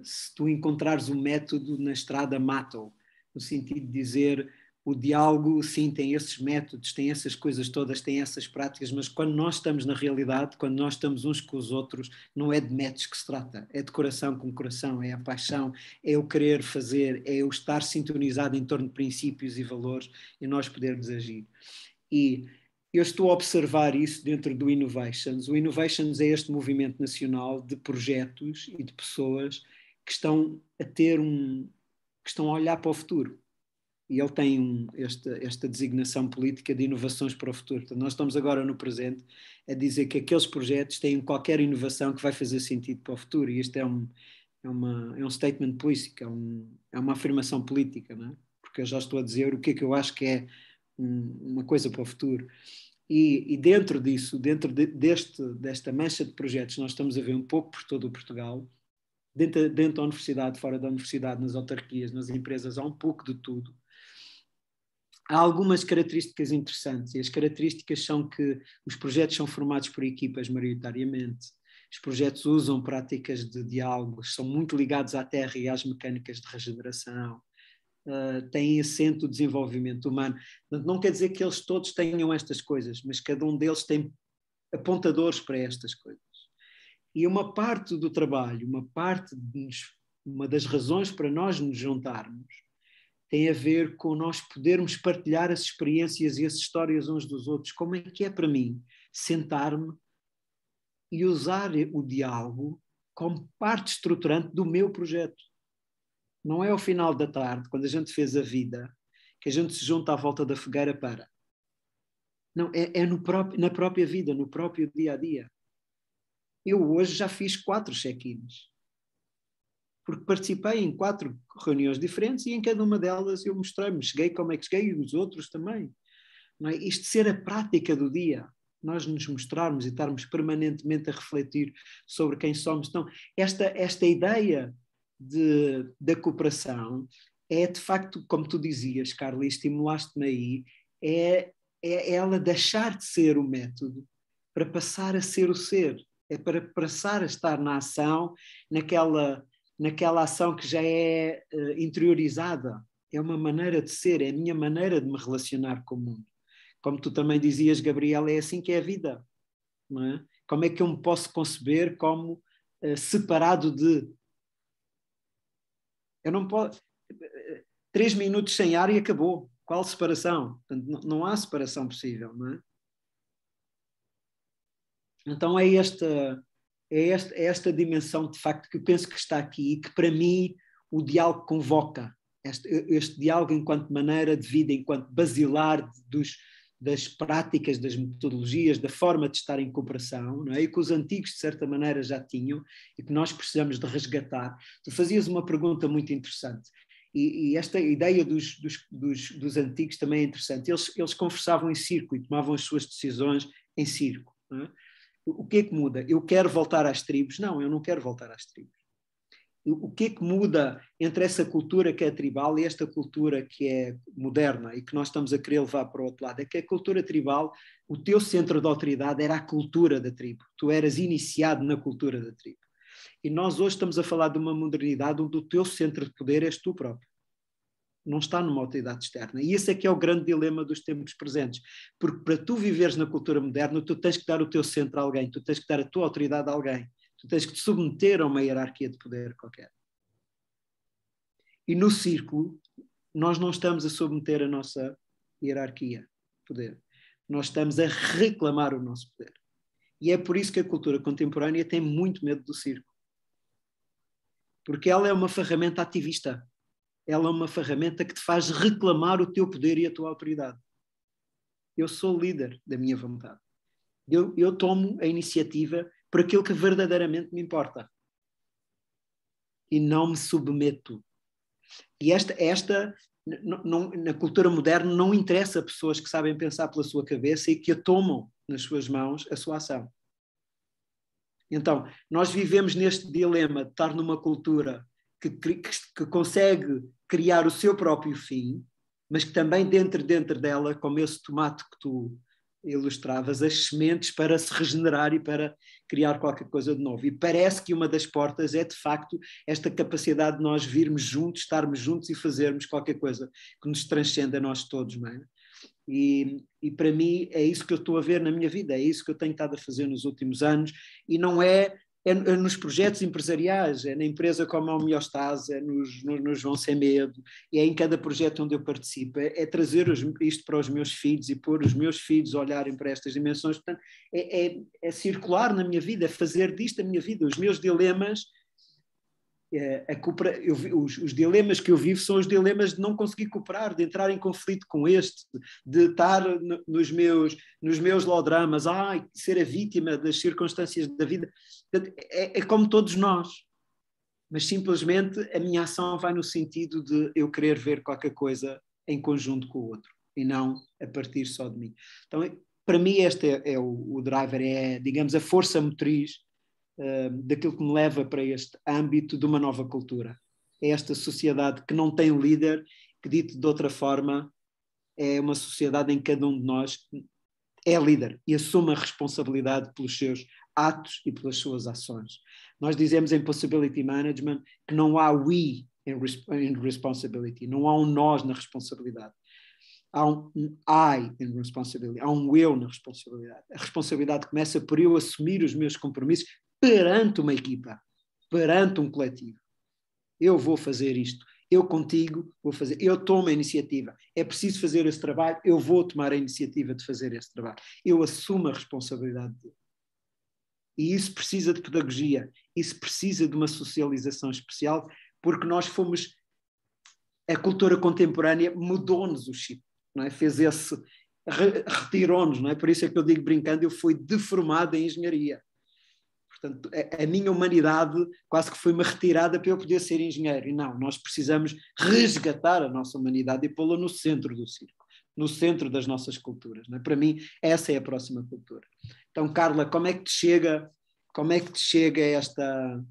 se tu encontrares um método na estrada, mata-o. No sentido de dizer, o diálogo, sim, tem esses métodos, tem essas coisas todas, tem essas práticas, mas quando nós estamos na realidade, quando nós estamos uns com os outros, não é de métodos que se trata, é de coração com coração, é a paixão, é o querer fazer, é o estar sintonizado em torno de princípios e valores e nós podermos agir. E eu estou a observar isso dentro do Innovations. O Innovations é este movimento nacional de projetos e de pessoas que estão que estão a olhar para o futuro. E ele tem esta designação política de inovações para o futuro. Portanto, nós estamos agora no presente a dizer que aqueles projetos têm qualquer inovação que vai fazer sentido para o futuro. E isto é um statement político, é uma afirmação política, não é? Porque eu já estou a dizer o que é que eu acho que é uma coisa para o futuro. E dentro disso, desta mancha de projetos, nós estamos a ver um pouco por todo o Portugal, dentro da universidade, fora da universidade, nas autarquias, nas empresas, há um pouco de tudo. Há algumas características interessantes, e as características são que os projetos são formados por equipas maioritariamente, os projetos usam práticas de diálogo, são muito ligados à terra e às mecânicas de regeneração, têm assento o desenvolvimento humano. Não quer dizer que eles todos tenham estas coisas, mas cada um deles tem apontadores para estas coisas. E uma parte do trabalho, uma das razões para nós nos juntarmos, tem a ver com nós podermos partilhar as experiências e as histórias uns dos outros. Como é que é para mim sentar-me e usar o diálogo como parte estruturante do meu projeto? Não é ao final da tarde, quando a gente fez a vida, que a gente se junta à volta da fogueira para. Não, é na própria vida, no próprio dia-a-dia. Eu hoje já fiz 4 check-ins. Porque participei em 4 reuniões diferentes e em cada uma delas eu mostrei-me, cheguei como é que cheguei e os outros também. Não é? Isto ser a prática do dia, nós nos mostrarmos e estarmos permanentemente a refletir sobre quem somos. Então, esta ideia da cooperação é, de facto, como tu dizias, Carla, e estimulaste-me aí, é ela deixar de ser o método para passar a ser o ser. É para passar a estar na ação, naquela ação que já é interiorizada. É uma maneira de ser, é a minha maneira de me relacionar com o mundo. Como tu também dizias, Gabriela, é assim que é a vida. Não é? Como é que eu me posso conceber como separado de... Eu não posso... 3 minutos sem ar e acabou. Qual separação? Portanto, não há separação possível, não é? Então é esta dimensão, de facto, que eu penso que está aqui e que, para mim, o diálogo convoca. Este diálogo enquanto maneira de vida, enquanto basilar das práticas, das metodologias, da forma de estar em cooperação, não é? E que os antigos, de certa maneira, já tinham e que nós precisamos de resgatar. Tu fazias uma pergunta muito interessante. E esta ideia dos antigos também é interessante. Eles conversavam em círculo e tomavam as suas decisões em círculo. Não é? O que é que muda? Eu quero voltar às tribos? Não, eu não quero voltar às tribos. O que é que muda entre essa cultura que é tribal e esta cultura que é moderna e que nós estamos a querer levar para o outro lado? É que a cultura tribal, o teu centro de autoridade era a cultura da tribo. Tu eras iniciado na cultura da tribo. E nós hoje estamos a falar de uma modernidade onde o teu centro de poder és tu próprio. Não está numa autoridade externa. E esse é que é o grande dilema dos tempos presentes. Porque para tu viveres na cultura moderna, tu tens que dar o teu centro a alguém, tu tens que dar a tua autoridade a alguém, tu tens que te submeter a uma hierarquia de poder qualquer. E no círculo, nós não estamos a submeter a nossa hierarquia de poder. Nós estamos a reclamar o nosso poder. E é por isso que a cultura contemporânea tem muito medo do círculo. Porque ela é uma ferramenta ativista. Ela é uma ferramenta que te faz reclamar o teu poder e a tua autoridade. Eu sou líder da minha vontade. Eu tomo a iniciativa por aquilo que verdadeiramente me importa. E não me submeto. E na cultura moderna não interessa a pessoas que sabem pensar pela sua cabeça e que a tomam nas suas mãos a sua ação. Então, nós vivemos neste dilema de estar numa cultura que consegue criar o seu próprio fim, mas que também dentro dela, como esse tomate que tu ilustravas, as sementes para se regenerar e para criar qualquer coisa de novo. E parece que uma das portas é, de facto, esta capacidade de nós virmos juntos, estarmos juntos e fazermos qualquer coisa que nos transcenda a nós todos, não é? E para mim é isso que eu estou a ver na minha vida, é isso que eu tenho estado a fazer nos últimos anos, e não é nos projetos empresariais, é na empresa como a Homeostase, é no João Sem Medo, e é em cada projeto onde eu participo, é trazer isto para os meus filhos e pôr os meus filhos a olharem para estas dimensões. Portanto, é circular na minha vida, é fazer disto a minha vida, os meus dilemas. Os dilemas que eu vivo são os dilemas de não conseguir cooperar, de entrar em conflito com este, de estar nos meus lodramas, ser a vítima das circunstâncias da vida. É como todos nós, mas simplesmente a minha ação vai no sentido de eu querer ver qualquer coisa em conjunto com o outro e não a partir só de mim. Então, para mim este é o driver, digamos, a força motriz daquilo que me leva para este âmbito de uma nova cultura. É esta sociedade que não tem líder, que dito de outra forma, é uma sociedade em que cada um de nós é líder e assume a responsabilidade pelos seus atos e pelas suas ações. Nós dizemos em Possibility Management que não há we in responsibility, não há um nós na responsabilidade. Há um I in responsibility, há um eu na responsabilidade. A responsabilidade começa por eu assumir os meus compromissos perante uma equipa, perante um coletivo. Eu vou fazer isto. eu contigo vou fazer, eu tomo a iniciativa. É preciso fazer esse trabalho, eu vou tomar a iniciativa de fazer esse trabalho. Eu assumo a responsabilidade dele. E isso precisa de pedagogia, isso precisa de uma socialização especial, porque nós fomos, a cultura contemporânea mudou-nos o chip, não é? Fez esse, retirou-nos, não é? Por isso é que eu digo brincando, eu fui deformado em engenharia. Portanto, a minha humanidade quase que foi-me retirada para eu poder ser engenheiro. E não, nós precisamos resgatar a nossa humanidade e pô-la no centro do círculo, no centro das nossas culturas. Não é? Para mim, essa é a próxima cultura. Então, Carla, como é que te chega esta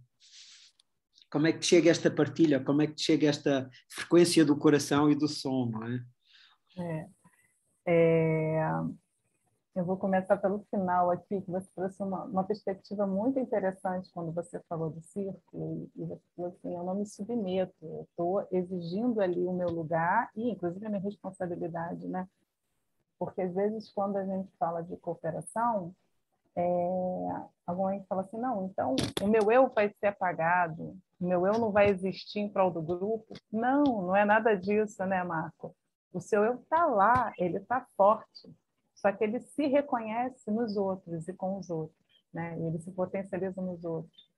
partilha? Como é que te chega esta frequência do coração e do som, não é? Eu vou começar pelo final aqui, que você trouxe uma perspectiva muito interessante quando você falou do círculo, e você falou assim, eu não me submeto, eu estou exigindo ali o meu lugar e, inclusive, a minha responsabilidade, né? Porque, às vezes, quando a gente fala de cooperação, alguém fala assim, não, então o meu eu vai ser apagado, o meu eu não vai existir em prol do grupo. Não, não é nada disso, né, Marco? O seu eu está lá, ele está forte, só que ele se reconhece nos outros e com os outros, né? E ele se potencializa nos outros.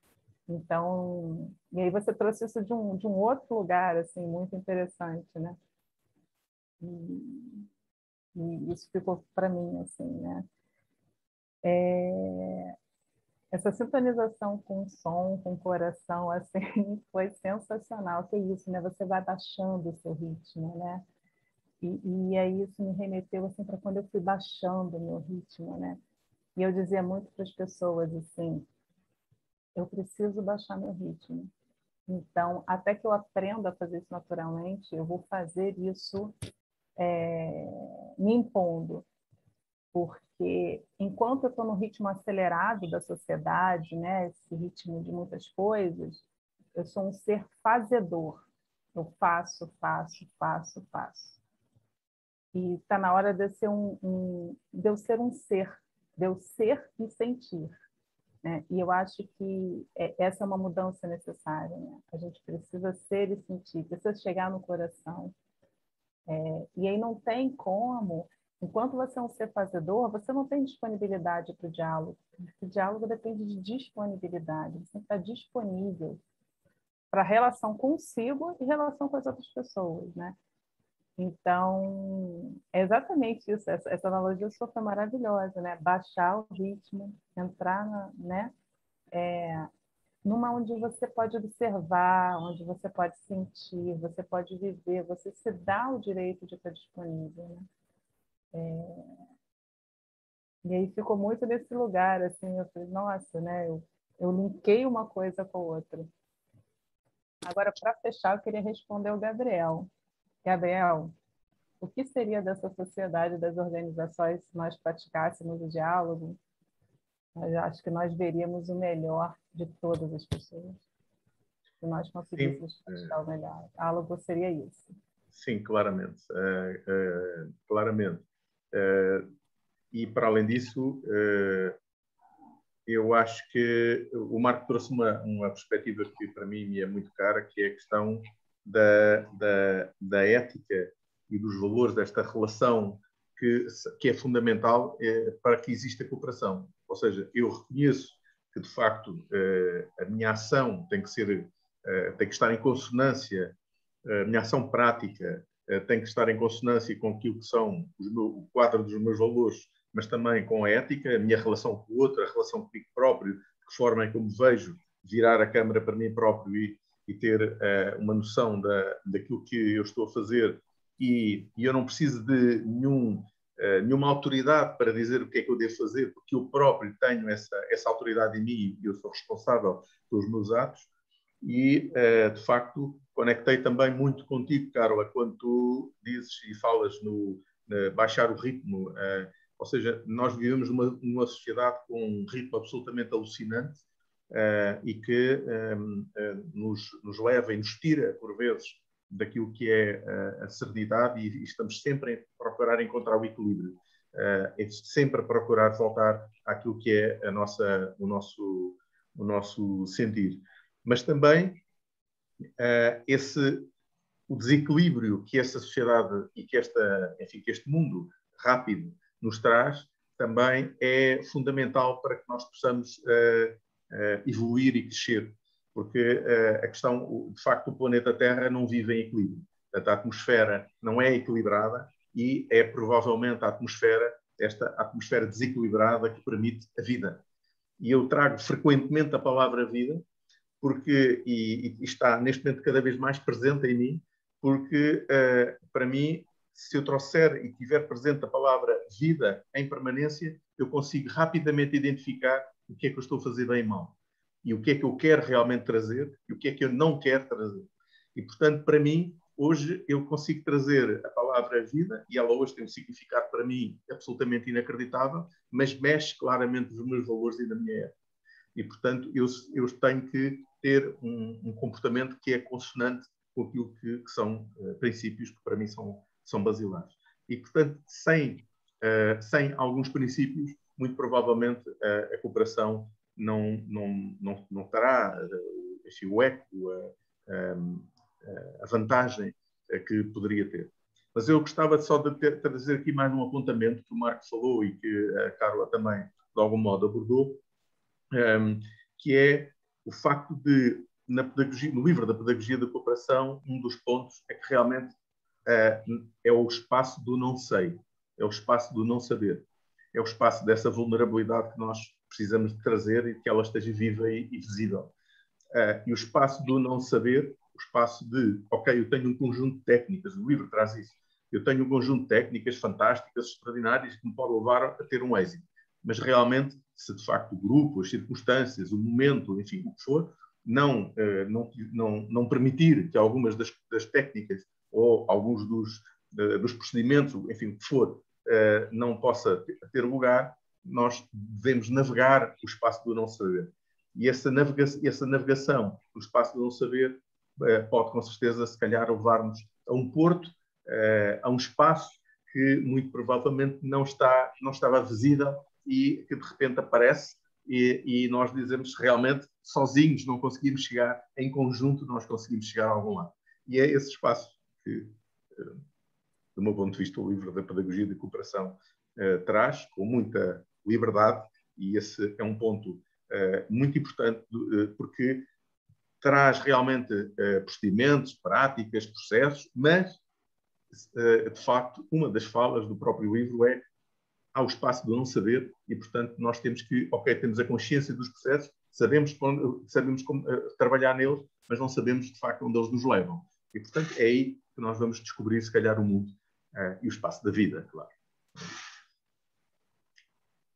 Então, e aí você trouxe isso de um outro lugar, assim, muito interessante, né? E isso ficou para mim, assim, né? Essa sintonização com o som, com o coração, assim, foi sensacional. Que isso, né? Você vai baixando o seu ritmo, né? E aí isso me remeteu assim para quando eu fui baixando o meu ritmo, né? E eu dizia muito para as pessoas assim, eu preciso baixar meu ritmo. Então, até que eu aprenda a fazer isso naturalmente, eu vou fazer isso me impondo. Porque enquanto eu estou no ritmo acelerado da sociedade, né, esse ritmo de muitas coisas, eu sou um ser fazedor. Eu faço, faço, faço, faço. E está na hora de eu ser de eu ser um ser, de eu ser e sentir. Né? E eu acho que essa é uma mudança necessária. Né? A gente precisa ser e sentir, precisa chegar no coração. E aí não tem como, enquanto você é um ser fazedor, você não tem disponibilidade para o diálogo. O diálogo depende de disponibilidade, você tem que estar disponível para a relação consigo e relação com as outras pessoas, né? Então, é exatamente isso, essa analogia sua foi maravilhosa, né? Baixar o ritmo, entrar né? Numa onde você pode observar, onde você pode sentir, você pode viver, você se dá o direito de estar disponível, né? E aí ficou muito nesse lugar, assim, eu falei, nossa, né? Eu linkei uma coisa com a outra. Agora, para fechar, eu queria responder ao Gabriel. Gabriel, o que seria dessa sociedade, das organizações, se nós praticássemos o diálogo? Eu acho que nós veríamos o melhor de todas as pessoas. Se nós conseguíssemos praticar o melhor. O diálogo seria isso. Sim, claramente. Claramente. E, para além disso, eu acho que o Marco trouxe uma perspectiva que, para mim, me é muito cara, que é a questão da ética e dos valores desta relação que é fundamental para que exista cooperação. Ou seja, eu reconheço que, de facto, a minha ação tem que estar em consonância, a minha ação prática tem que estar em consonância com aquilo que são o quadro dos meus valores, mas também com a ética, a minha relação com o outro, a relação comigo próprio, de que forma é que eu me vejo, virar a câmara para mim próprio e ter uma noção daquilo que eu estou a fazer. E eu não preciso de nenhuma autoridade para dizer o que é que eu devo fazer, porque eu próprio tenho essa autoridade em mim e eu sou responsável pelos meus atos. E, de facto, conectei também muito contigo, Carla, quando tu dizes e falas no baixar o ritmo. Ou seja, nós vivemos numa sociedade com um ritmo absolutamente alucinante e que nos leva e nos tira, por vezes, daquilo que é a serenidade e estamos sempre a procurar encontrar o equilíbrio. É sempre a procurar voltar àquilo que é o nosso sentir. Mas também o desequilíbrio que essa sociedade e que este mundo rápido nos traz também é fundamental para que nós possamos evoluir e crescer. Porque a questão, de facto, o planeta Terra não vive em equilíbrio. Portanto, a atmosfera não é equilibrada e é provavelmente esta atmosfera desequilibrada que permite a vida. E eu trago frequentemente a palavra vida, porque, e está neste momento cada vez mais presente em mim, porque para mim, se eu trouxer e tiver presente a palavra vida em permanência, eu consigo rapidamente identificar o que é que eu estou a fazer bem e mal. E o que é que eu quero realmente trazer e o que é que eu não quero trazer. E, portanto, para mim, hoje eu consigo trazer a palavra vida, e ela hoje tem um significado para mim absolutamente inacreditável, mas mexe claramente nos meus valores e na minha ética. E, portanto, eu tenho que ter um comportamento que é consonante com aquilo que são princípios que para mim são basilares. E, portanto, sem alguns princípios, muito provavelmente a cooperação não terá o eco, a vantagem que poderia ter. Mas eu gostava só de trazer aqui mais um apontamento que o Marco falou e que a Carla também, de algum modo, abordou, que é o facto de, no livro da Pedagogia da Cooperação, um dos pontos é que realmente é o espaço do não sei, é o espaço do não saber, é o espaço dessa vulnerabilidade que nós precisamos de trazer e que ela esteja viva e visível. E o espaço do não saber, o espaço de, ok, eu tenho um conjunto de técnicas, o livro traz isso, eu tenho um conjunto de técnicas fantásticas, extraordinárias, que me pode levar a ter um êxito. Mas realmente, se de facto o grupo, as circunstâncias, o momento, enfim, o que for, não permitir que algumas das técnicas ou alguns dos procedimentos, enfim, o que for, não possa ter lugar, nós devemos navegar o espaço do não saber. E essa navegação no espaço do não saber pode, com certeza, se calhar, levar-nos a um porto, a um espaço que, muito provavelmente, não estava visível e que, de repente, aparece e nós dizemos realmente, sozinhos não conseguimos chegar, em conjunto nós conseguimos chegar a algum lado. E é esse espaço que, do meu ponto de vista, o livro da Pedagogia da Cooperação traz, com muita liberdade, e esse é um ponto muito importante, porque traz realmente procedimentos, práticas, processos, mas, de facto, uma das falas do próprio livro é há o espaço do não saber e, portanto, nós temos que, ok, temos a consciência dos processos, sabemos como trabalhar neles, mas não sabemos, de facto, onde eles nos levam. E, portanto, é aí que nós vamos descobrir, se calhar, o mundo e o espaço da vida, claro.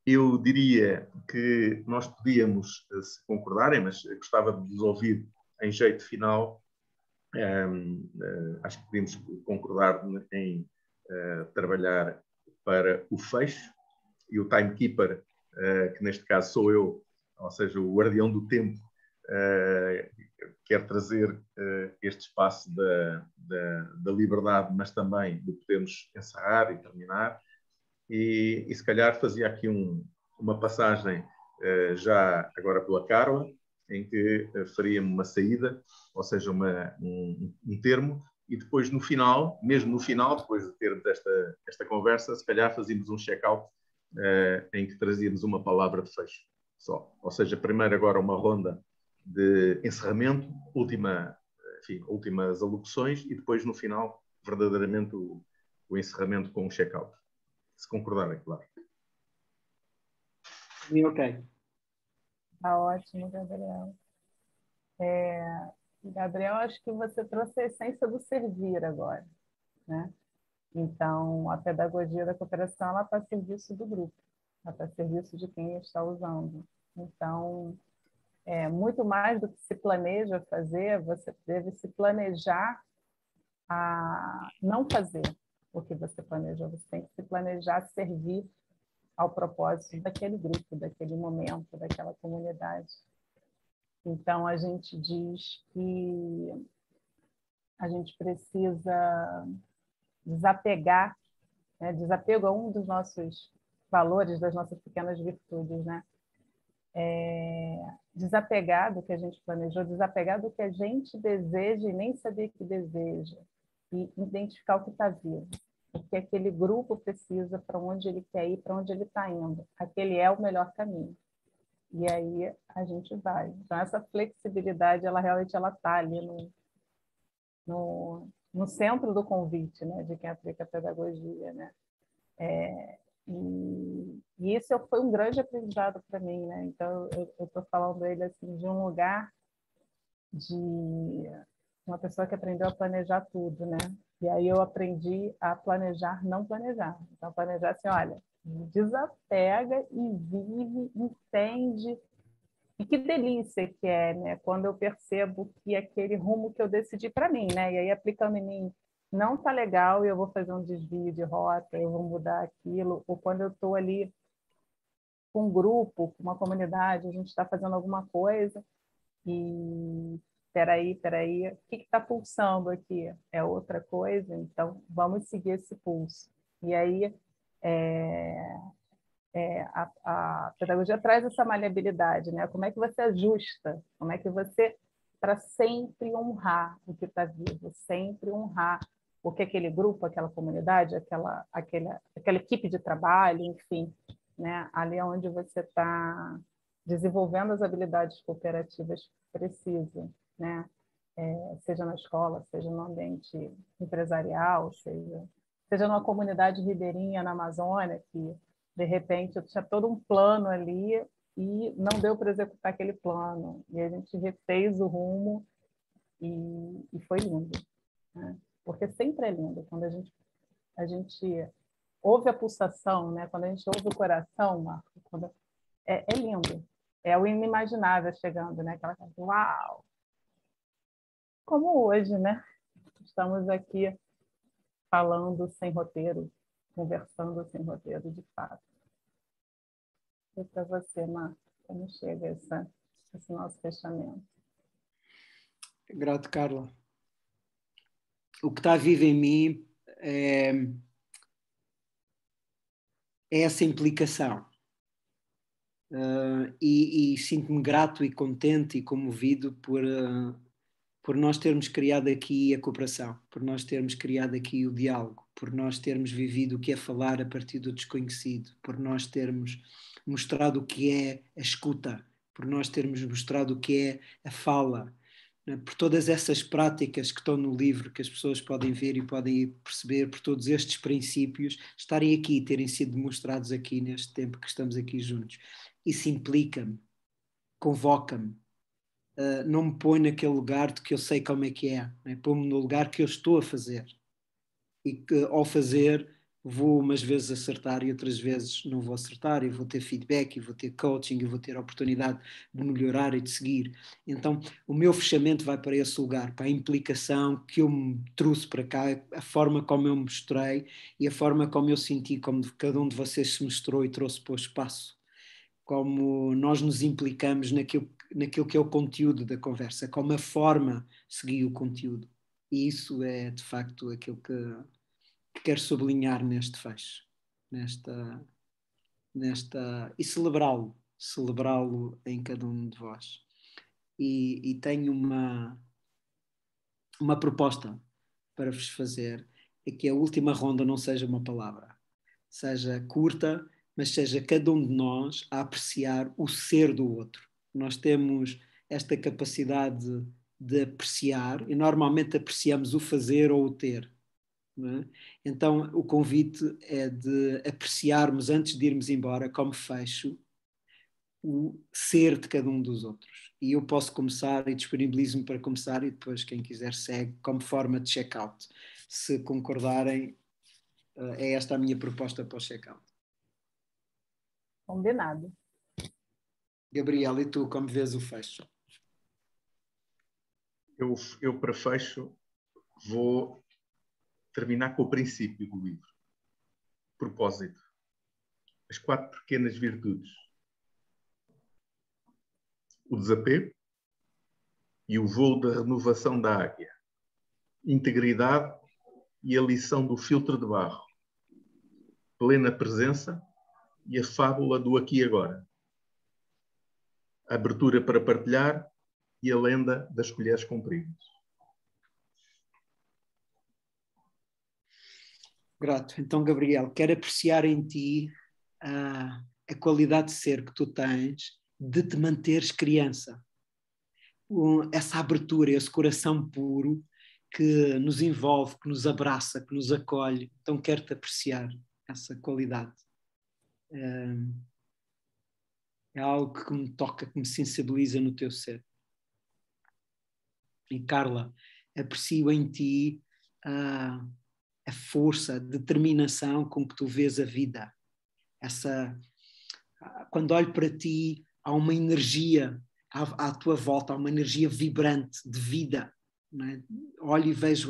Eu diria que nós podíamos, se concordarem, mas gostava de vos ouvir em jeito final. Acho que podemos concordar em trabalhar para o fecho e o timekeeper, que neste caso sou eu, ou seja, o guardião do tempo, quer trazer este espaço da liberdade, mas também de podermos encerrar e terminar. E se calhar fazia aqui uma passagem já agora pela Carla, em que faria-me uma saída, ou seja, um termo, e depois no final, mesmo no final, depois de termos esta conversa, se calhar fazíamos um check-out em que trazíamos uma palavra de fecho só. Ou seja, primeiro agora uma ronda de encerramento, últimas alocuções, e depois no final, verdadeiramente, o encerramento com um check-out. Se concordarem, claro. Ok. Está ótimo, Gabriel. Gabriel, acho que você trouxe a essência do servir agora, né? Então, a pedagogia da cooperação, ela está a serviço do grupo, ela está a serviço de quem está usando. Então, muito mais do que se planeja fazer, você deve se planejar a não fazer o que você planejou. Você tem que se planejar a servir ao propósito daquele grupo, daquele momento, daquela comunidade. Então, a gente diz que a gente precisa desapegar, né? Desapego é um dos nossos valores, das nossas pequenas virtudes, né? Desapegar do que a gente planejou, desapegar do que a gente deseja e nem saber que deseja. e identificar o que está vivo, o que aquele grupo precisa, para onde ele quer ir, para onde ele está indo. Aquele é o melhor caminho. E aí a gente vai. Então, essa flexibilidade, ela realmente está ali no centro do convite, né, de quem aplica a pedagogia, né? E isso foi um grande aprendizado para mim, né? Então, eu estou falando dele assim, de um lugar de uma pessoa que aprendeu a planejar tudo, né? E aí eu aprendi a planejar, não planejar. Então, planejar assim, olha, desapega e vive, entende. E que delícia que é, né? Quando eu percebo que aquele rumo que eu decidi para mim, né? E aí aplicando em mim, não está legal e eu vou fazer um desvio de rota, eu vou mudar aquilo. Ou quando eu estou ali com um grupo, com uma comunidade, a gente está fazendo alguma coisa e peraí, o que está pulsando aqui? É outra coisa? Então, vamos seguir esse pulso. E aí, a pedagogia traz essa maleabilidade, né? Como é que você ajusta? Como é que você, para sempre honrar o que está vivo, sempre honrar o que aquele grupo, aquela comunidade, aquela equipe de trabalho, enfim, né? Ali é onde você está desenvolvendo as habilidades cooperativas que precisa, né? Seja na escola, seja no ambiente empresarial, seja numa comunidade ribeirinha na Amazônia, que de repente eu tinha todo um plano ali e não deu para executar aquele plano. E a gente refez o rumo e foi lindo, né? Porque sempre é lindo quando a gente ouve a pulsação, né? Quando a gente ouve o coração, Marco, é lindo. É o inimaginável chegando, né? Aquela coisa, uau! Como hoje, né? Estamos aqui falando sem roteiro, conversando sem roteiro, de fato. E para você, Marco, como chega esse nosso fechamento? Grato, Carla. O que está vivo em mim é essa implicação. E sinto-me grato e contente e comovido por nós termos criado aqui a cooperação, por nós termos criado aqui o diálogo, por nós termos vivido o que é falar a partir do desconhecido, por nós termos mostrado o que é a escuta, por nós termos mostrado o que é a fala, né? Por todas essas práticas que estão no livro, que as pessoas podem ver e podem perceber, por todos estes princípios estarem aqui, terem sido demonstrados aqui neste tempo que estamos aqui juntos. Isso implica-me, convoca-me, não me põe naquele lugar de que eu sei como é que é, né? Põe-me no lugar que eu estou a fazer e que ao fazer vou umas vezes acertar e outras vezes não vou acertar e vou ter feedback e vou ter coaching e vou ter a oportunidade de melhorar e de seguir. Então o meu fechamento vai para esse lugar, para a implicação que eu me trouxe para cá, a forma como eu me mostrei e a forma como eu senti, como cada um de vocês se mostrou e trouxe para o espaço, como nós nos implicamos naquilo que é o conteúdo da conversa, como a forma seguiu o conteúdo. E isso é, de facto, aquilo que quero sublinhar neste fecho, e celebrá-lo em cada um de vós. E tenho uma proposta para vos fazer, é que a última ronda não seja uma palavra, seja curta, mas seja cada um de nós a apreciar o ser do outro. Nós temos esta capacidade de apreciar e normalmente apreciamos o fazer ou o ter. Não é? Então o convite é de apreciarmos antes de irmos embora, como fecho, o ser de cada um dos outros. E eu posso começar e disponibilizo-me para começar e depois quem quiser segue como forma de check-out. Se concordarem, é esta a minha proposta para o check-out. Combinado. Gabriel, e tu, como vês o fecho? Eu para fecho, vou terminar com o princípio do livro. Propósito. As 4 pequenas virtudes. O desapego e o voo da renovação da águia. Integridade e a lição do filtro de barro. Plena presença e a fábula do aqui e agora. A abertura para partilhar e a lenda das colheres compridas. Grato. Então, Gabriel, quero apreciar em ti a qualidade de ser que tu tens de te manteres criança. Essa abertura, esse coração puro que nos envolve, que nos abraça, que nos acolhe. Então, quero-te apreciar essa qualidade. É algo que me toca, que me sensibiliza no teu ser. E Carla, aprecio em ti a força, a determinação com que tu vês a vida. Quando olho para ti, há uma energia à tua volta, há uma energia vibrante de vida. Não é? Olho e vejo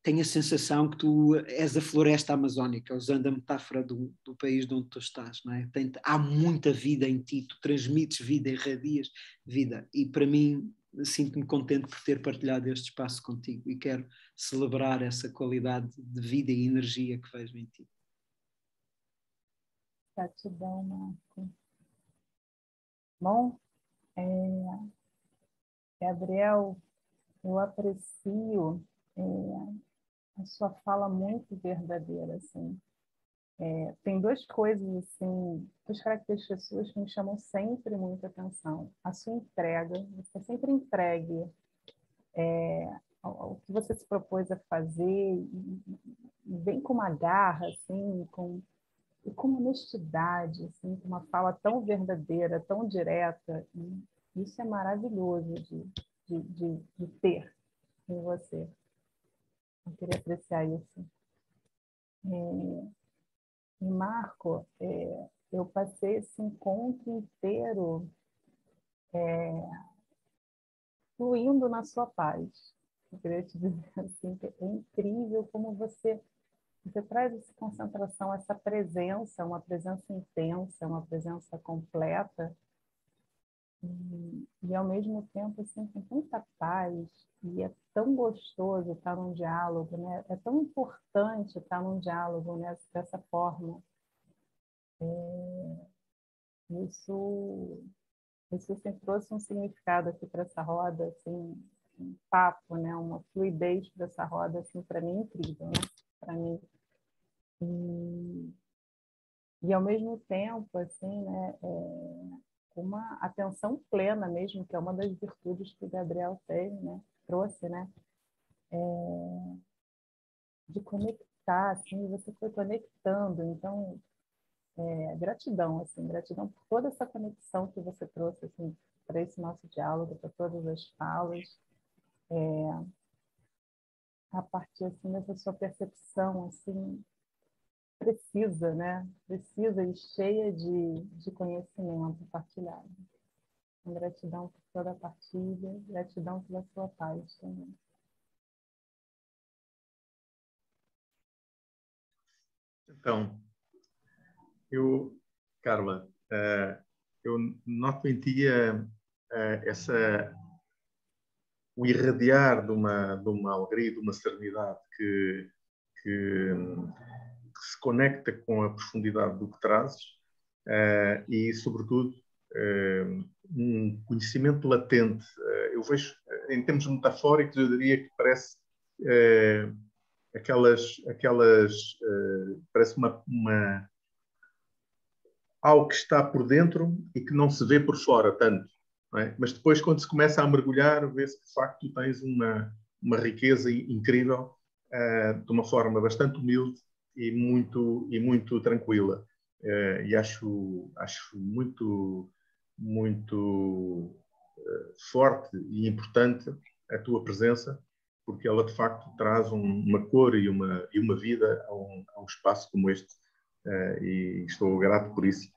tenho a sensação que tu és a floresta amazónica, usando a metáfora do país de onde tu estás. Não é? Há muita vida em ti, tu transmites vida, irradias vida. E para mim, sinto-me contente por ter partilhado este espaço contigo e quero celebrar essa qualidade de vida e energia que vejo em ti. Gratidão, Marco. Bom, Gabriel, eu aprecio a sua fala muito verdadeira, assim. Tem duas coisas, assim, duas características suas que me chamam sempre muita atenção. A sua entrega, você sempre entregue ao que você se propôs a fazer e vem com uma garra, assim, com honestidade, assim, com uma fala tão verdadeira, tão direta. Isso é maravilhoso de ter em você. Eu queria apreciar isso. E Marco, eu passei esse encontro inteiro fluindo na sua paz. Eu queria te dizer assim, que é incrível como você traz essa concentração, essa presença, uma presença intensa, uma presença completa, e ao mesmo tempo assim, com tanta paz, e é tão gostoso estar num diálogo, né? É tão importante estar num diálogo, né? Dessa forma. Isso sempre trouxe um significado aqui para essa roda, assim, um papo, né? Uma fluidez para essa roda, assim, para mim incrível, né? Para mim. E ao mesmo tempo, assim, né? Uma atenção plena mesmo, que é uma das virtudes que o Gabriel tem, né? Trouxe, né? De conectar, assim, você foi conectando, então gratidão, assim, gratidão por toda essa conexão que você trouxe, assim, para esse nosso diálogo, para todas as falas, a partir, assim, dessa sua percepção, assim, precisa, né? Precisa e cheia de conhecimento partilhado. Então, gratidão por toda a partilha, gratidão pela sua paz também. Então, Carla, eu noto em ti o irradiar de uma alegria, de uma serenidade que se conecta com a profundidade do que trazes e, sobretudo, um conhecimento latente. Eu vejo, em termos metafóricos, eu diria que parece parece algo que está por dentro e que não se vê por fora tanto. Não é? Mas depois, quando se começa a mergulhar, vê-se que de facto tu tens uma riqueza incrível, de uma forma bastante humilde e muito tranquila. E acho muito forte e importante a tua presença, porque ela de facto traz uma cor e uma vida a um espaço como este, e estou grato por isso.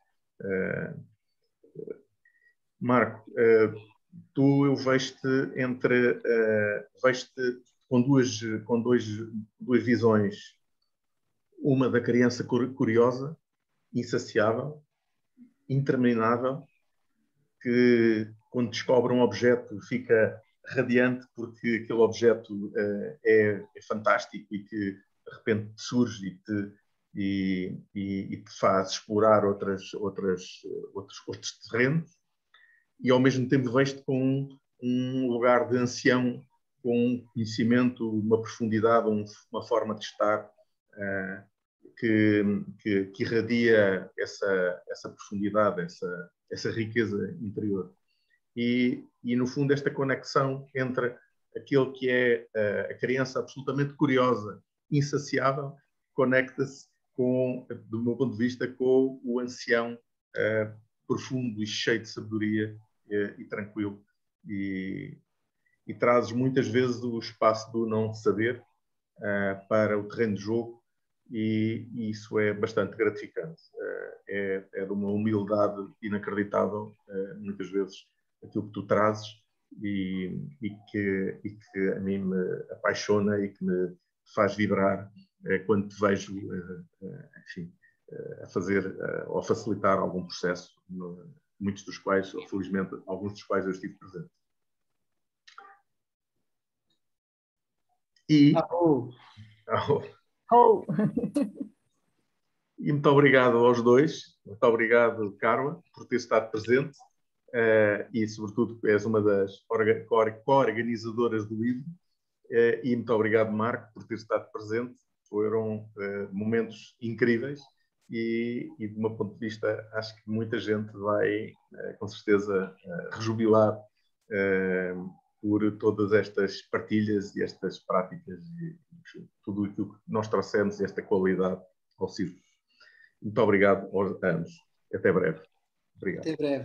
Marco, eu vejo-te com duas visões. Uma da criança curiosa, insaciável, interminável, que quando descobre um objeto fica radiante porque aquele objeto é fantástico e que de repente surge e te faz explorar outros terrenos, e ao mesmo tempo vejo-te com um lugar de ancião com um conhecimento, uma profundidade, uma forma de estar que irradia essa profundidade, essa riqueza interior. E, no fundo, esta conexão entre aquele que é a criança absolutamente curiosa, insaciável, conecta-se do meu ponto de vista, com o ancião profundo e cheio de sabedoria e tranquilo. E trazes muitas vezes o espaço do não saber para o terreno de jogo, e isso é bastante gratificante. É de uma humildade inacreditável, muitas vezes, aquilo que tu trazes, e que a mim me apaixona e que me faz vibrar quando te vejo, enfim, a fazer ou a facilitar algum processo, muitos dos quais, ou felizmente, alguns dos quais eu estive presente. E e muito obrigado aos dois, muito obrigado, Carla, por ter estado presente, e sobretudo és uma das co-organizadoras do livro, e muito obrigado, Marco, por ter estado presente. Foram momentos incríveis e do meu ponto de vista acho que muita gente vai com certeza rejubilar por todas estas partilhas e estas práticas e tudo aquilo que nós trouxemos, esta qualidade ao círculo. Muito obrigado a ambos. Até breve. Obrigado. Até breve.